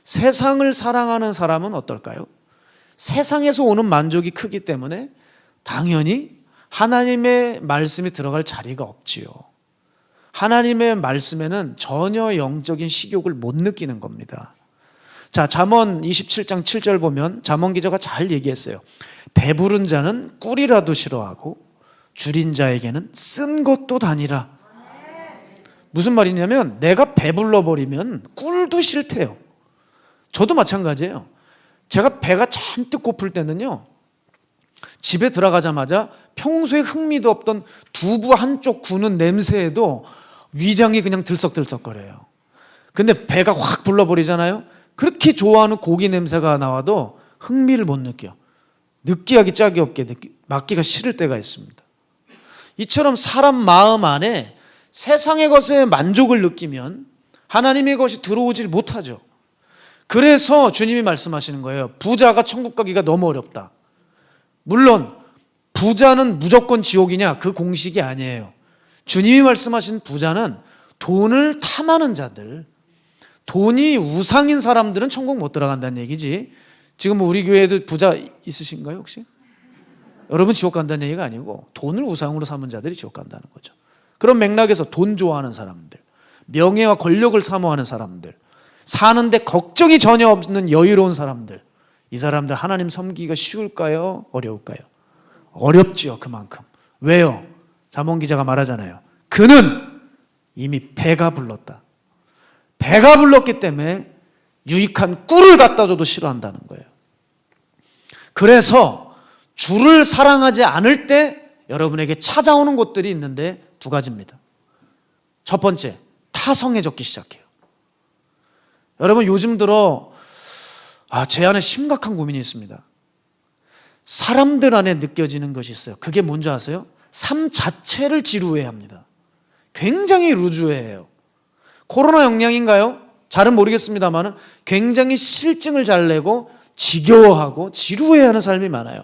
세상을 사랑하는 사람은 어떨까요? 세상에서 오는 만족이 크기 때문에 당연히 하나님의 말씀이 들어갈 자리가 없지요. 하나님의 말씀에는 전혀 영적인 식욕을 못 느끼는 겁니다. 자, 잠언 27장 7절 보면 잠언 기자가 잘 얘기했어요. 배부른 자는 꿀이라도 싫어하고 줄인 자에게는 쓴 것도 다니라. 무슨 말이냐면 내가 배불러 버리면 꿀도 싫대요. 저도 마찬가지예요. 제가 배가 잔뜩 고플 때는요, 집에 들어가자마자 평소에 흥미도 없던 두부 한쪽 구는 냄새에도 위장이 그냥 들썩들썩거려요. 근데 배가 확 불러버리잖아요. 그렇게 좋아하는 고기 냄새가 나와도 흥미를 못 느껴. 느끼하기 짝이 없게 맡기가 싫을 때가 있습니다. 이처럼 사람 마음 안에 세상의 것에 만족을 느끼면 하나님의 것이 들어오질 못하죠. 그래서 주님이 말씀하시는 거예요. 부자가 천국 가기가 너무 어렵다. 물론 부자는 무조건 지옥이냐? 그 공식이 아니에요. 주님이 말씀하신 부자는 돈을 탐하는 자들, 돈이 우상인 사람들은 천국 못 들어간다는 얘기지. 지금 우리 교회에도 부자 있으신가요 혹시? 여러분 지옥 간다는 얘기가 아니고 돈을 우상으로 삼은 자들이 지옥 간다는 거죠. 그런 맥락에서 돈 좋아하는 사람들, 명예와 권력을 사모하는 사람들, 사는데 걱정이 전혀 없는 여유로운 사람들, 이 사람들 하나님 섬기기가 쉬울까요? 어려울까요? 어렵지요. 그만큼. 왜요? 잠언 기자가 말하잖아요. 그는 이미 배가 불렀다. 배가 불렀기 때문에 유익한 꿀을 갖다 줘도 싫어한다는 거예요. 그래서 주를 사랑하지 않을 때 여러분에게 찾아오는 것들이 있는데 두 가지입니다. 첫 번째, 타성해졌기 시작해요. 여러분 요즘 들어 제 안에 심각한 고민이 있습니다. 사람들 안에 느껴지는 것이 있어요. 그게 뭔지 아세요? 삶 자체를 지루해합니다. 굉장히 루즈해요. 코로나 영향인가요? 잘은 모르겠습니다만 굉장히 실증을 잘 내고 지겨워하고 지루해하는 삶이 많아요.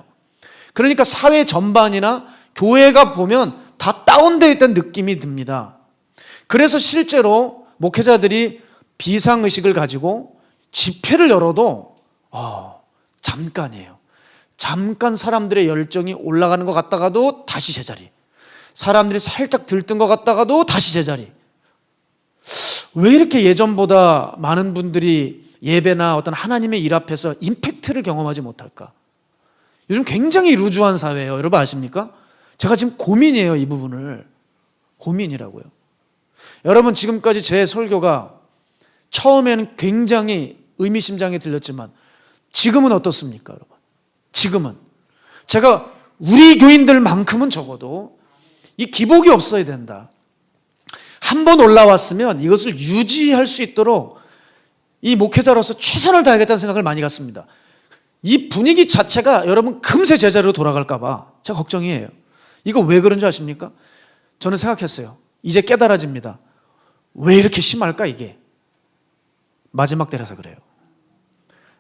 그러니까 사회 전반이나 교회가 보면 다 다운되어 있다는 느낌이 듭니다. 그래서 실제로 목회자들이 비상의식을 가지고 집회를 열어도 잠깐이에요. 잠깐 사람들의 열정이 올라가는 것 같다가도 다시 제자리, 사람들이 살짝 들뜬 것 같다가도 다시 제자리. 왜 이렇게 예전보다 많은 분들이 예배나 어떤 하나님의 일 앞에서 임팩트를 경험하지 못할까? 요즘 굉장히 루즈한 사회예요. 여러분 아십니까? 제가 지금 고민이에요. 이 부분을. 고민이라고요. 여러분 지금까지 제 설교가 처음에는 굉장히 의미심장해 들렸지만 지금은 어떻습니까? 여러분? 지금은 제가 우리 교인들만큼은 적어도 이 기복이 없어야 된다. 한 번 올라왔으면 이것을 유지할 수 있도록 이 목회자로서 최선을 다하겠다는 생각을 많이 갖습니다. 이 분위기 자체가 여러분 금세 제자리로 돌아갈까 봐 제가 걱정이에요. 이거 왜 그런 줄 아십니까? 저는 생각했어요. 이제 깨달아집니다. 왜 이렇게 심할까 이게? 마지막 때라서 그래요.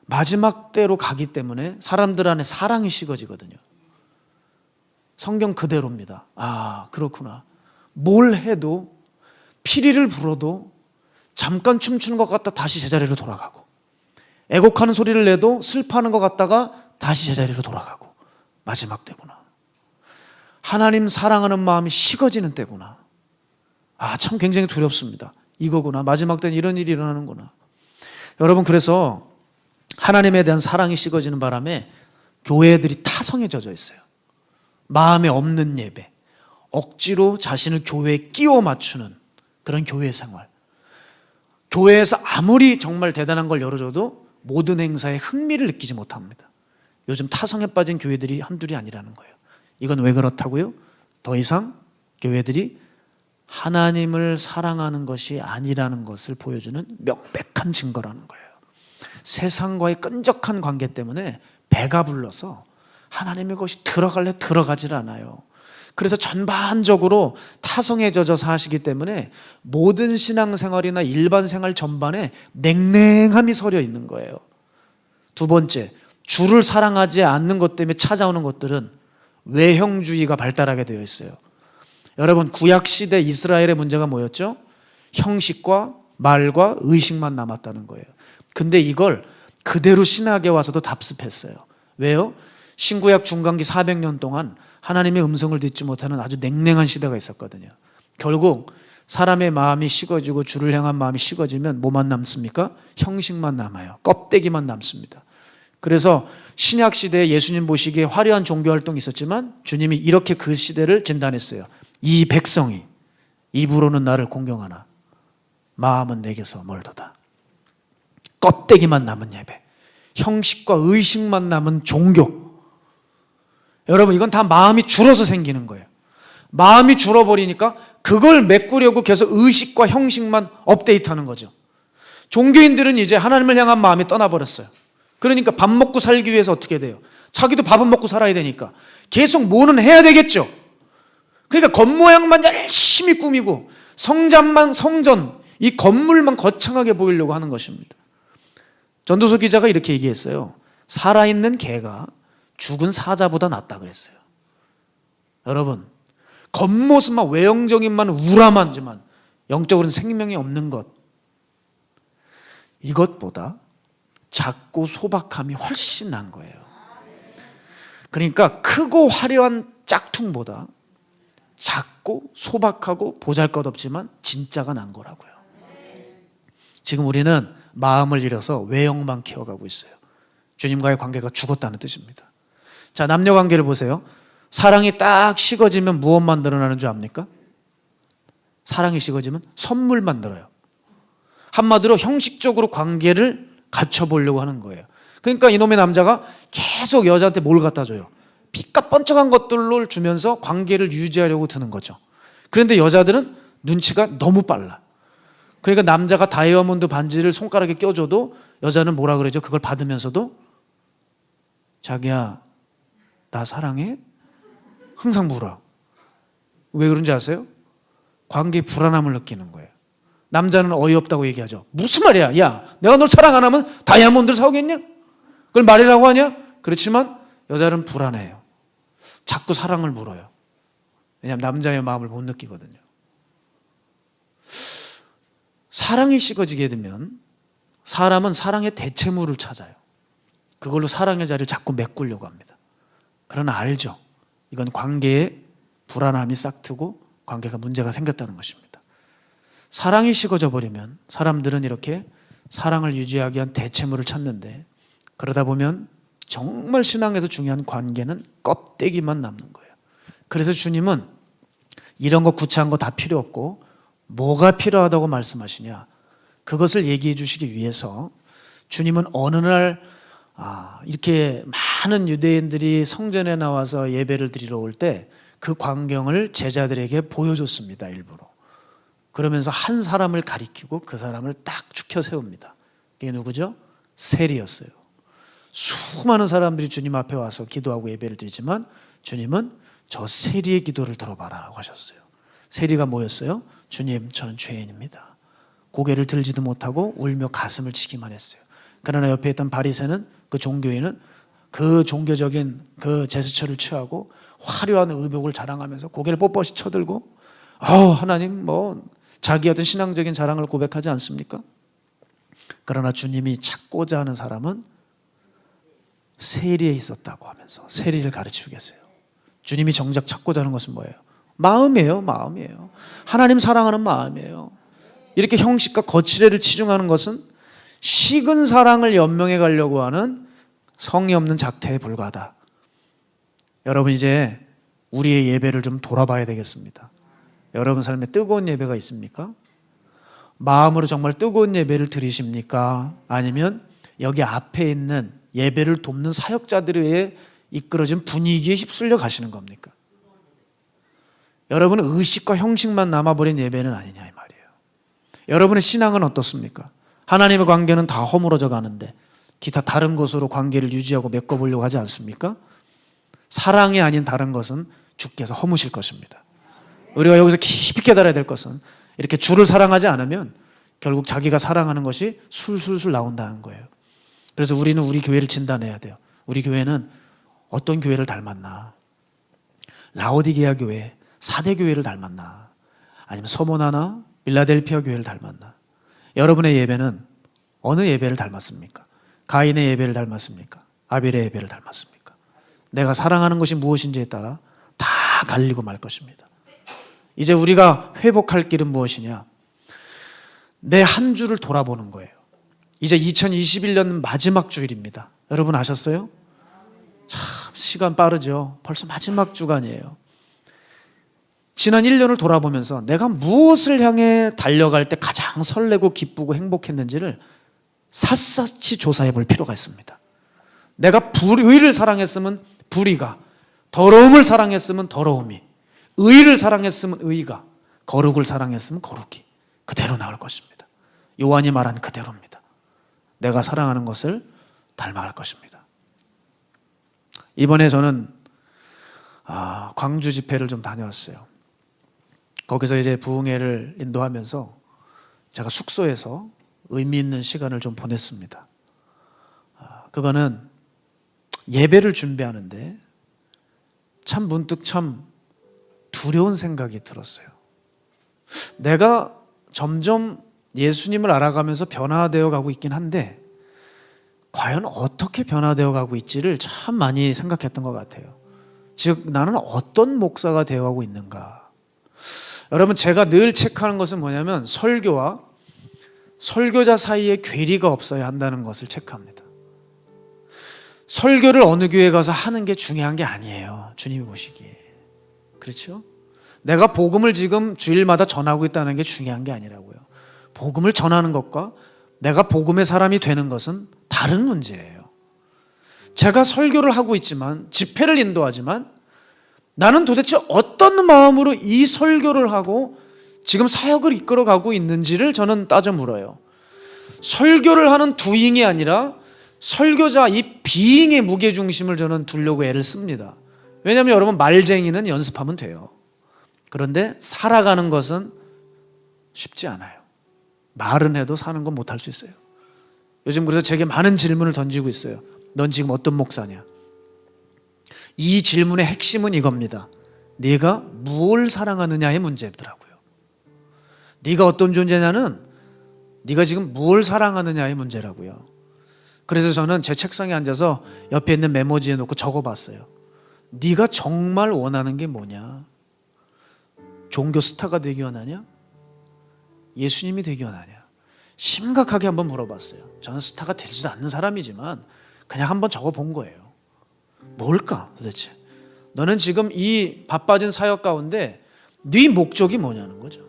마지막 때로 가기 때문에 사람들 안에 사랑이 식어지거든요. 성경 그대로입니다. 아, 그렇구나. 뭘 해도, 피리를 불어도 잠깐 춤추는 것 같다 다시 제자리로 돌아가고, 애곡하는 소리를 내도 슬퍼하는 것 같다가 다시 제자리로 돌아가고, 마지막 때구나. 하나님 사랑하는 마음이 식어지는 때구나. 아, 참 굉장히 두렵습니다. 이거구나. 마지막 때는 이런 일이 일어나는구나. 여러분, 그래서 하나님에 대한 사랑이 식어지는 바람에 교회들이 타성에 젖어 있어요. 마음에 없는 예배, 억지로 자신을 교회에 끼워 맞추는 그런 교회 생활. 교회에서 아무리 정말 대단한 걸 열어줘도 모든 행사에 흥미를 느끼지 못합니다. 요즘 타성에 빠진 교회들이 한둘이 아니라는 거예요. 이건 왜 그렇다고요? 더 이상 교회들이 하나님을 사랑하는 것이 아니라는 것을 보여주는 명백한 증거라는 거예요. 세상과의 끈적한 관계 때문에 배가 불러서 하나님의 것이 들어가질 않아요. 그래서 전반적으로 타성에 젖어 사시기 때문에 모든 신앙생활이나 일반 생활 전반에 냉랭함이 서려 있는 거예요. 두 번째, 주를 사랑하지 않는 것 때문에 찾아오는 것들은 외형주의가 발달하게 되어 있어요. 여러분, 구약시대 이스라엘의 문제가 뭐였죠? 형식과 말과 의식만 남았다는 거예요. 근데 이걸 그대로 신학에 와서도 답습했어요. 왜요? 신구약 중간기 400년 동안 하나님의 음성을 듣지 못하는 아주 냉랭한 시대가 있었거든요. 결국 사람의 마음이 식어지고 주를 향한 마음이 식어지면 뭐만 남습니까? 형식만 남아요. 껍데기만 남습니다. 그래서 신약 시대에 예수님 보시기에 화려한 종교활동이 있었지만 주님이 이렇게 그 시대를 진단했어요. 이 백성이 입으로는 나를 공경하나 마음은 내게서 멀도다. 껍데기만 남은 예배, 형식과 의식만 남은 종교. 여러분, 이건 다 마음이 줄어서 생기는 거예요. 마음이 줄어버리니까 그걸 메꾸려고 계속 의식과 형식만 업데이트하는 거죠. 종교인들은 이제 하나님을 향한 마음이 떠나버렸어요. 그러니까 밥 먹고 살기 위해서 어떻게 돼요? 자기도 밥은 먹고 살아야 되니까 계속 뭐는 해야 되겠죠. 그러니까 겉모양만 열심히 꾸미고 성전, 이 건물만 거창하게 보이려고 하는 것입니다. 전도서 기자가 이렇게 얘기했어요. 살아있는 개가 죽은 사자보다 낫다 그랬어요. 여러분, 겉모습만, 외형적인만 우람하지만 영적으로는 생명이 없는 것, 이것보다 작고 소박함이 훨씬 난 거예요. 그러니까 크고 화려한 짝퉁보다 작고 소박하고 보잘것없지만 진짜가 난 거라고요. 지금 우리는 마음을 잃어서 외형만 키워가고 있어요. 주님과의 관계가 죽었다는 뜻입니다. 자, 남녀 관계를 보세요. 사랑이 딱 식어지면 무엇만 늘어나는 줄 압니까? 사랑이 식어지면 선물만 늘어요. 한마디로 형식적으로 관계를 갖춰보려고 하는 거예요. 그러니까 이놈의 남자가 계속 여자한테 뭘 갖다 줘요? 빛깔 번쩍한 것들을 주면서 관계를 유지하려고 드는 거죠. 그런데 여자들은 눈치가 너무 빨라. 그러니까 남자가 다이아몬드 반지를 손가락에 껴줘도 여자는 뭐라 그러죠? 그걸 받으면서도 자기야, 나 사랑해? 항상 물어. 왜 그런지 아세요? 관계에 불안함을 느끼는 거예요. 남자는 어이없다고 얘기하죠. 무슨 말이야? 야, 내가 널 사랑 안 하면 다이아몬드를 사오겠냐? 그걸 말이라고 하냐? 그렇지만 여자는 불안해요. 자꾸 사랑을 물어요. 왜냐하면 남자의 마음을 못 느끼거든요. 사랑이 식어지게 되면 사람은 사랑의 대체물을 찾아요. 그걸로 사랑의 자리를 자꾸 메꾸려고 합니다. 그러나 알죠. 이건 관계에 불안함이 싹트고 관계가 문제가 생겼다는 것입니다. 사랑이 식어져 버리면 사람들은 이렇게 사랑을 유지하기 위한 대체물을 찾는데, 그러다 보면 정말 신앙에서 중요한 관계는 껍데기만 남는 거예요. 그래서 주님은 이런 거 구체한 거 다 필요 없고 뭐가 필요하다고 말씀하시냐, 그것을 얘기해 주시기 위해서 주님은 어느 날 이렇게 많은 유대인들이 성전에 나와서 예배를 드리러 올 때 그 광경을 제자들에게 보여줬습니다. 일부러. 그러면서 한 사람을 가리키고 그 사람을 딱 축혀 세웁니다. 그게 누구죠? 세리였어요. 수많은 사람들이 주님 앞에 와서 기도하고 예배를 드리지만 주님은 저 세리의 기도를 들어봐라 하셨어요. 세리가 뭐였어요? 주님, 저는 죄인입니다. 고개를 들지도 못하고 울며 가슴을 치기만 했어요. 그러나 옆에 있던 바리새는, 그 종교인은 그 종교적인 그 제스처를 취하고 화려한 의복을 자랑하면서 고개를 뻣뻣이 쳐들고 하나님 자기 어떤 신앙적인 자랑을 고백하지 않습니까? 그러나 주님이 찾고자 하는 사람은 세리에 있었다고 하면서 세리를 가르치고 계세요. 주님이 정작 찾고자 하는 것은 뭐예요? 마음이에요. 마음이에요. 하나님 사랑하는 마음이에요. 이렇게 형식과 거칠애를 치중하는 것은 식은 사랑을 연명해 가려고 하는 성의 없는 작태에 불과하다. 여러분, 이제 우리의 예배를 좀 돌아봐야 되겠습니다. 여러분 삶에 뜨거운 예배가 있습니까? 마음으로 정말 뜨거운 예배를 드리십니까? 아니면 여기 앞에 있는 예배를 돕는 사역자들에 이끌어진 분위기에 휩쓸려 가시는 겁니까? 여러분은 의식과 형식만 남아버린 예배는 아니냐 이 말이에요. 여러분의 신앙은 어떻습니까? 하나님의 관계는 다 허물어져 가는데 기타 다른 것으로 관계를 유지하고 메꿔보려고 하지 않습니까? 사랑이 아닌 다른 것은 주께서 허무실 것입니다. 우리가 여기서 깊이 깨달아야 될 것은 이렇게 주를 사랑하지 않으면 결국 자기가 사랑하는 것이 술술술 나온다는 거예요. 그래서 우리는 우리 교회를 진단해야 돼요. 우리 교회는 어떤 교회를 닮았나? 라오디게아 교회, 사대 교회를 닮았나? 아니면 서모나나 빌라델피아 교회를 닮았나? 여러분의 예배는 어느 예배를 닮았습니까? 가인의 예배를 닮았습니까? 아벨의 예배를 닮았습니까? 내가 사랑하는 것이 무엇인지에 따라 다 갈리고 말 것입니다. 이제 우리가 회복할 길은 무엇이냐? 내 한 주를 돌아보는 거예요. 이제 2021년 마지막 주일입니다. 여러분 아셨어요? 참 시간 빠르죠. 벌써 마지막 주간이에요. 지난 1년을 돌아보면서 내가 무엇을 향해 달려갈 때 가장 설레고 기쁘고 행복했는지를 샅샅이 조사해 볼 필요가 있습니다. 내가 의를 사랑했으면 불의가, 더러움을 사랑했으면 더러움이, 의를 사랑했으면 의가, 거룩을 사랑했으면 거룩이 그대로 나올 것입니다. 요한이 말한 그대로입니다. 내가 사랑하는 것을 닮아갈 것입니다. 이번에 저는 광주 집회를 좀 다녀왔어요. 거기서 이제 부흥회를 인도하면서 제가 숙소에서 의미 있는 시간을 좀 보냈습니다. 그거는 예배를 준비하는데 참 문득 참 두려운 생각이 들었어요. 내가 점점 예수님을 알아가면서 변화되어 가고 있긴 한데 과연 어떻게 변화되어 가고 있지를 참 많이 생각했던 것 같아요. 즉 나는 어떤 목사가 되어 가고 있는가. 여러분, 제가 늘 체크하는 것은 뭐냐면 설교와 설교자 사이에 괴리가 없어야 한다는 것을 체크합니다. 설교를 어느 교회 가서 하는 게 중요한 게 아니에요. 주님이 보시기에. 그렇죠? 내가 복음을 지금 주일마다 전하고 있다는 게 중요한 게 아니라고요. 복음을 전하는 것과 내가 복음의 사람이 되는 것은 다른 문제예요. 제가 설교를 하고 있지만, 집회를 인도하지만 나는 도대체 어떤 마음으로 이 설교를 하고 지금 사역을 이끌어가고 있는지를 저는 따져 물어요. 설교를 하는 doing이 아니라 설교자 이 being의 무게중심을 저는 두려고 애를 씁니다. 왜냐하면 여러분, 말쟁이는 연습하면 돼요. 그런데 살아가는 것은 쉽지 않아요. 말은 해도 사는 건 못할 수 있어요. 요즘 그래서 제게 많은 질문을 던지고 있어요. 넌 지금 어떤 목사냐? 이 질문의 핵심은 이겁니다. 네가 무엇을 사랑하느냐의 문제더라고요. 네가 어떤 존재냐는 네가 지금 무엇을 사랑하느냐의 문제라고요. 그래서 저는 제 책상에 앉아서 옆에 있는 메모지에 놓고 적어봤어요. 네가 정말 원하는 게 뭐냐? 종교 스타가 되기 원하냐? 예수님이 되기 원하냐? 심각하게 한번 물어봤어요. 저는 스타가 되지도 않는 사람이지만 그냥 한번 적어본 거예요. 뭘까 도대체? 너는 지금 이 바빠진 사역 가운데 네 목적이 뭐냐는 거죠.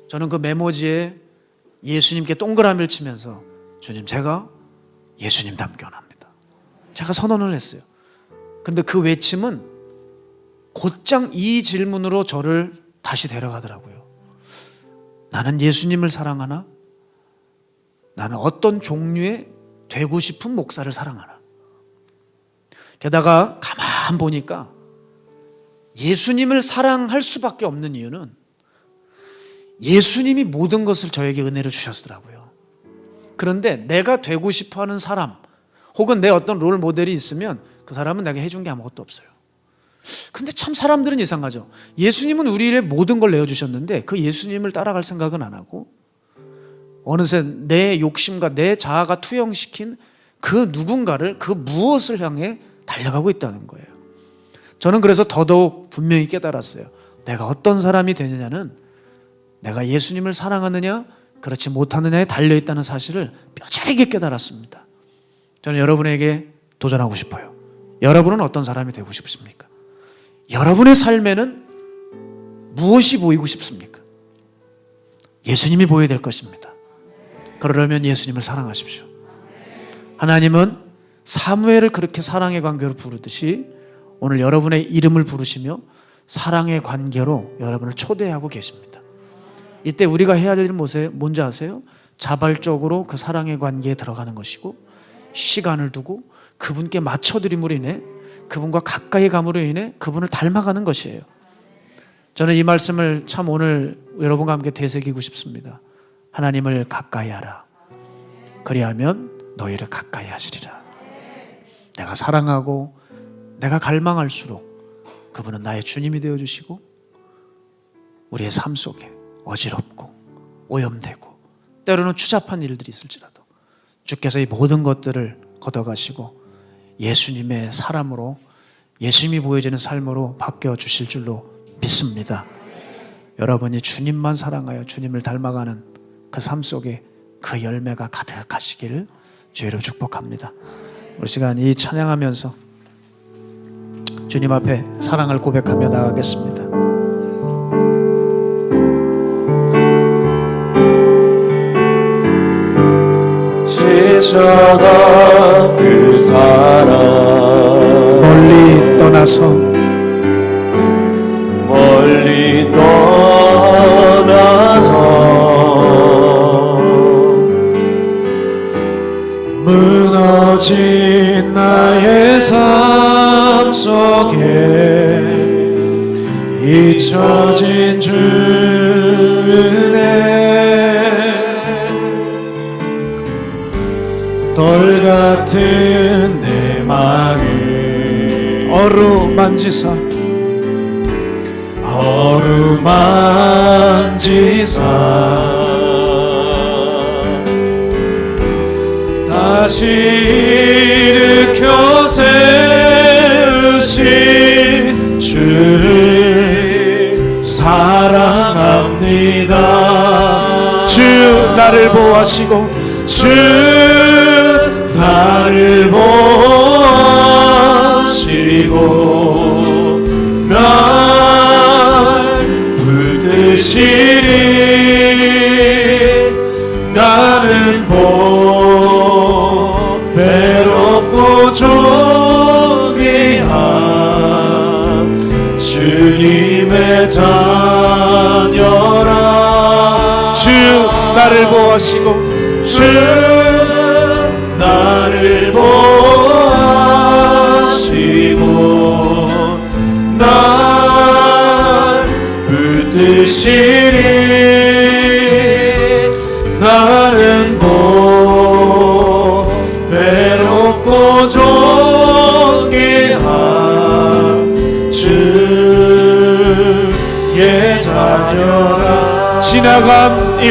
저는 그 메모지에 예수님께 동그라미를 치면서 주님, 제가 예수님답게 원합니다. 제가 선언을 했어요. 근데 그 외침은 곧장 이 질문으로 저를 다시 데려가더라고요. 나는 예수님을 사랑하나? 나는 어떤 종류의 되고 싶은 목사를 사랑하나? 게다가 가만 보니까 예수님을 사랑할 수밖에 없는 이유는 예수님이 모든 것을 저에게 은혜로 주셨더라고요. 그런데 내가 되고 싶어하는 사람 혹은 내 어떤 롤 모델이 있으면 그 사람은 내게 해준 게 아무것도 없어요. 근데 참 사람들은 이상하죠. 예수님은 우리의 모든 걸 내어주셨는데 그 예수님을 따라갈 생각은 안 하고 어느새 내 욕심과 내 자아가 투영시킨 그 누군가를, 그 무엇을 향해 달려가고 있다는 거예요. 저는 그래서 더더욱 분명히 깨달았어요. 내가 어떤 사람이 되느냐는 내가 예수님을 사랑하느냐 그렇지 못하느냐에 달려있다는 사실을 뼈저리게 깨달았습니다. 저는 여러분에게 도전하고 싶어요. 여러분은 어떤 사람이 되고 싶습니까? 여러분의 삶에는 무엇이 보이고 싶습니까? 예수님이 보여야 될 것입니다. 그러려면 예수님을 사랑하십시오. 하나님은 사무엘을 그렇게 사랑의 관계로 부르듯이 오늘 여러분의 이름을 부르시며 사랑의 관계로 여러분을 초대하고 계십니다. 이때 우리가 해야 할 일은 뭔지 아세요? 자발적으로 그 사랑의 관계에 들어가는 것이고 시간을 두고 그분께 맞춰드림으로 인해 그분과 가까이 감으로 인해 그분을 닮아가는 것이에요. 저는 이 말씀을 참 오늘 여러분과 함께 되새기고 싶습니다. 하나님을 가까이 하라. 그리하면 너희를 가까이 하시리라. 내가 사랑하고 내가 갈망할수록 그분은 나의 주님이 되어주시고 우리의 삶 속에 어지럽고 오염되고 때로는 추잡한 일들이 있을지라도 주께서 이 모든 것들을 걷어가시고 예수님의 사람으로 예수님이 보여지는 삶으로 바뀌어 주실 줄로 믿습니다. 여러분이 주님만 사랑하여 주님을 닮아가는 그 삶 속에 그 열매가 가득하시기를 주의로 축복합니다. 우리 시간 이 찬양하면서 주님 앞에 사랑을 고백하며 나가겠습니다. 지쳐간 그 사랑 멀리 떠나서 무너진 나의 삶 속에 잊혀진 주 은혜 돌 같은 내 마음 어루만지사 다시 일으켜 세우신 주를 사랑합니다. 주 나를 보호하시고 주 나를 보호하시고 날 붙드시리. 나는 외롭고 존귀한 주님의 자녀라. 주 나를 보호하시고 주 나를 보호하시고 날 붙드시리. 나는 외롭고 존귀한 주의 자녀라. 지나간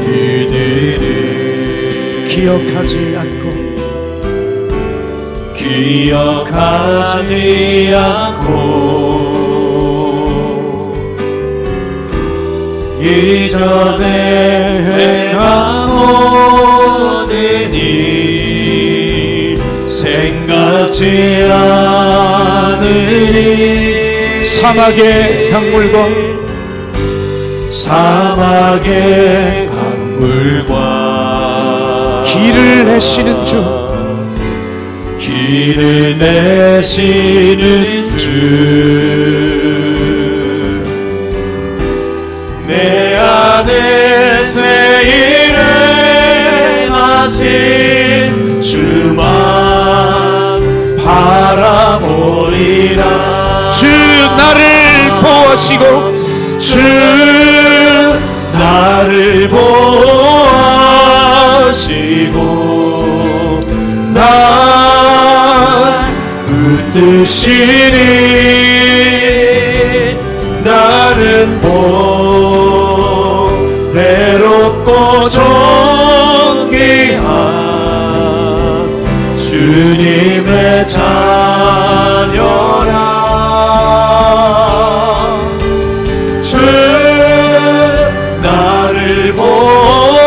일들을 기억하지 않고 이전에 행한 모든 일 생각지 않으리. 사막의 강물과 길을 내시는 주 내 안에 새 일을 하신 주만 보호하시고 주 나를 보호하시고 날 붙드시니 나는 보배롭고 존귀한 주님의 자녀라. 주 나를 보호하시고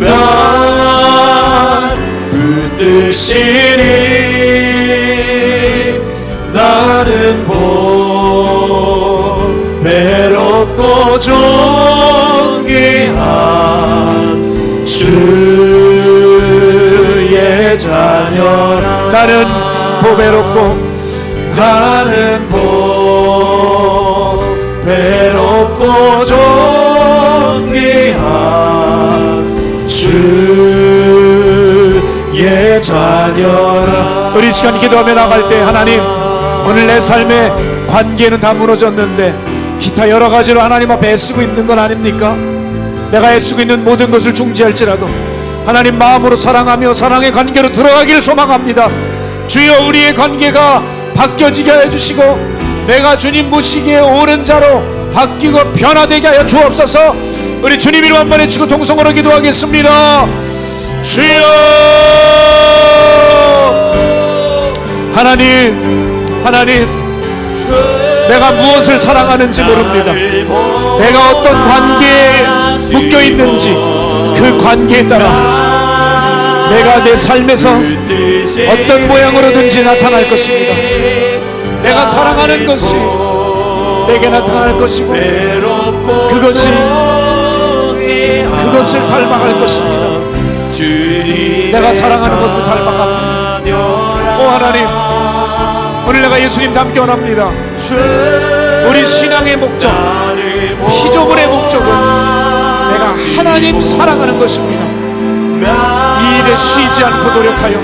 날 붙드시니 나는 보배롭고 존귀한 주의 자녀라. 나는 보배롭고 나는 보배롭고 존귀한 주의 자녀라. 우리 시간 기도하며 나갈 때 하나님, 오늘 내 삶의 관계는 다 무너졌는데 기타 여러 가지로 하나님 앞에 애쓰고 있는 건 아닙니까? 내가 애쓰고 있는 모든 것을 중지할지라도 하나님 마음으로 사랑하며 사랑의 관계로 들어가기를 소망합니다. 주여, 우리의 관계가 바뀌어지게 해주시고 내가 주님 모시기에 옳은 자로 바뀌고 변화되게 하여 주옵소서. 우리 주님 이름 한번 외치고 통성으로 기도하겠습니다. 주여, 하나님, 내가 무엇을 사랑하는지 모릅니다. 내가 어떤 관계에 묶여 있는지 그 관계에 따라 내가 내 삶에서 어떤 모양으로든지 나타날 것입니다. 내가 사랑하는 것이 내게 나타날 것이고 그것을 닮아갈 것입니다. 내가 사랑하는 것을 닮아갑니다. 오 하나님, 오늘 내가 예수님 닮기 원합니다. 우리 신앙의 목적, 피조물의 목적은 내가 하나님 사랑하는 것입니다. 이 일에 쉬지 않고 노력하여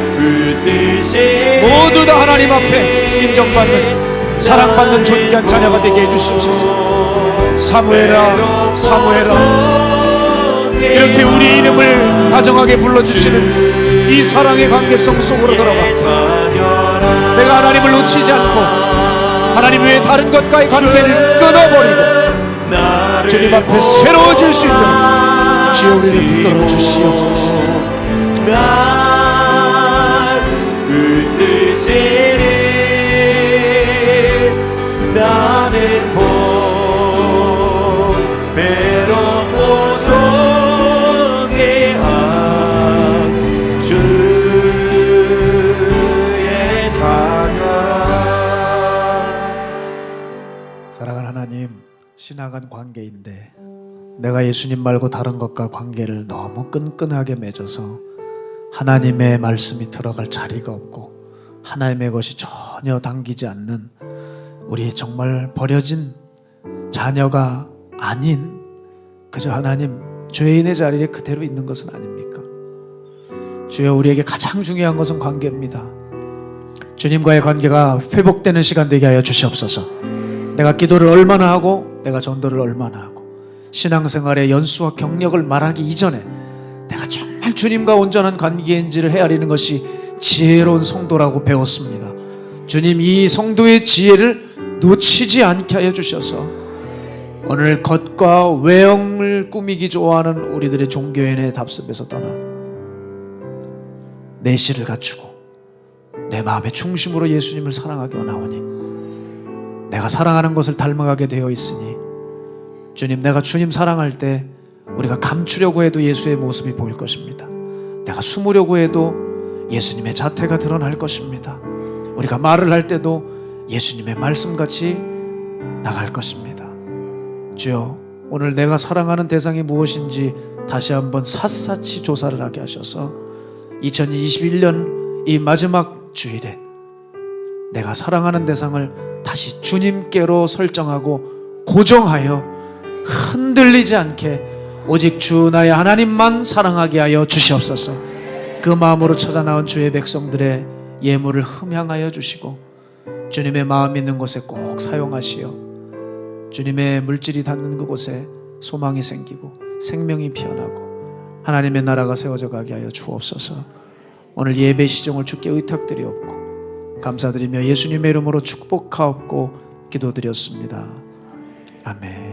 모두 다 하나님 앞에 인정받는, 사랑받는 존귀한 자녀가 되게 해주시옵소서. 사무엘아, 사무엘아, 이렇게 우리 이름을 다정하게 불러주시는 이 사랑의 관계성 속으로 들어가 내가 하나님을 놓치지 않고 하나님 외에 다른 것과의 관계를 끊어버리고 주님 앞에 새로워질 수 있도록 주여 우리를 붙들어 주시옵소서. 날 붙드시니 나는 보배롭고 존귀한 주의 자녀라. 사랑하는 하나님, 신앙은 관계인데 내가 예수님 말고 다른 것과 관계를 너무 끈끈하게 맺어서 하나님의 말씀이 들어갈 자리가 없고 하나님의 것이 전혀 당기지 않는 우리 정말 버려진 자녀가 아닌 그저 하나님 죄인의 자리에 그대로 있는 것은 아닙니까? 주여, 우리에게 가장 중요한 것은 관계입니다. 주님과의 관계가 회복되는 시간 되게 하여 주시옵소서. 내가 기도를 얼마나 하고 내가 전도를 얼마나 하고 신앙생활의 연수와 경력을 말하기 이전에 내가 정말 주님과 온전한 관계인지를 헤아리는 것이 지혜로운 성도라고 배웠습니다. 주님, 이 성도의 지혜를 놓치지 않게 하여 주셔서 오늘 겉과 외형을 꾸미기 좋아하는 우리들의 종교인의 답습에서 떠나 내실을 갖추고 내 마음의 중심으로 예수님을 사랑하기 원하오니 내가 사랑하는 것을 닮아가게 되어 있으니 주님, 내가 주님 사랑할 때 우리가 감추려고 해도 예수의 모습이 보일 것입니다. 내가 숨으려고 해도 예수님의 자태가 드러날 것입니다. 우리가 말을 할 때도 예수님의 말씀같이 나갈 것입니다. 주여, 오늘 내가 사랑하는 대상이 무엇인지 다시 한번 샅샅이 조사를 하게 하셔서 2021년 이 마지막 주일에 내가 사랑하는 대상을 다시 주님께로 설정하고 고정하여 흔들리지 않게 오직 주 나의 하나님만 사랑하게 하여 주시옵소서. 그 마음으로 찾아 나온 주의 백성들의 예물을 흠향하여 주시고 주님의 마음 있는 곳에 꼭 사용하시어 주님의 물질이 닿는 그곳에 소망이 생기고 생명이 피어나고 하나님의 나라가 세워져 가게 하여 주옵소서. 오늘 예배 시종을 주께 의탁드리옵고 감사드리며 예수님의 이름으로 축복하옵고 기도드렸습니다. 아멘.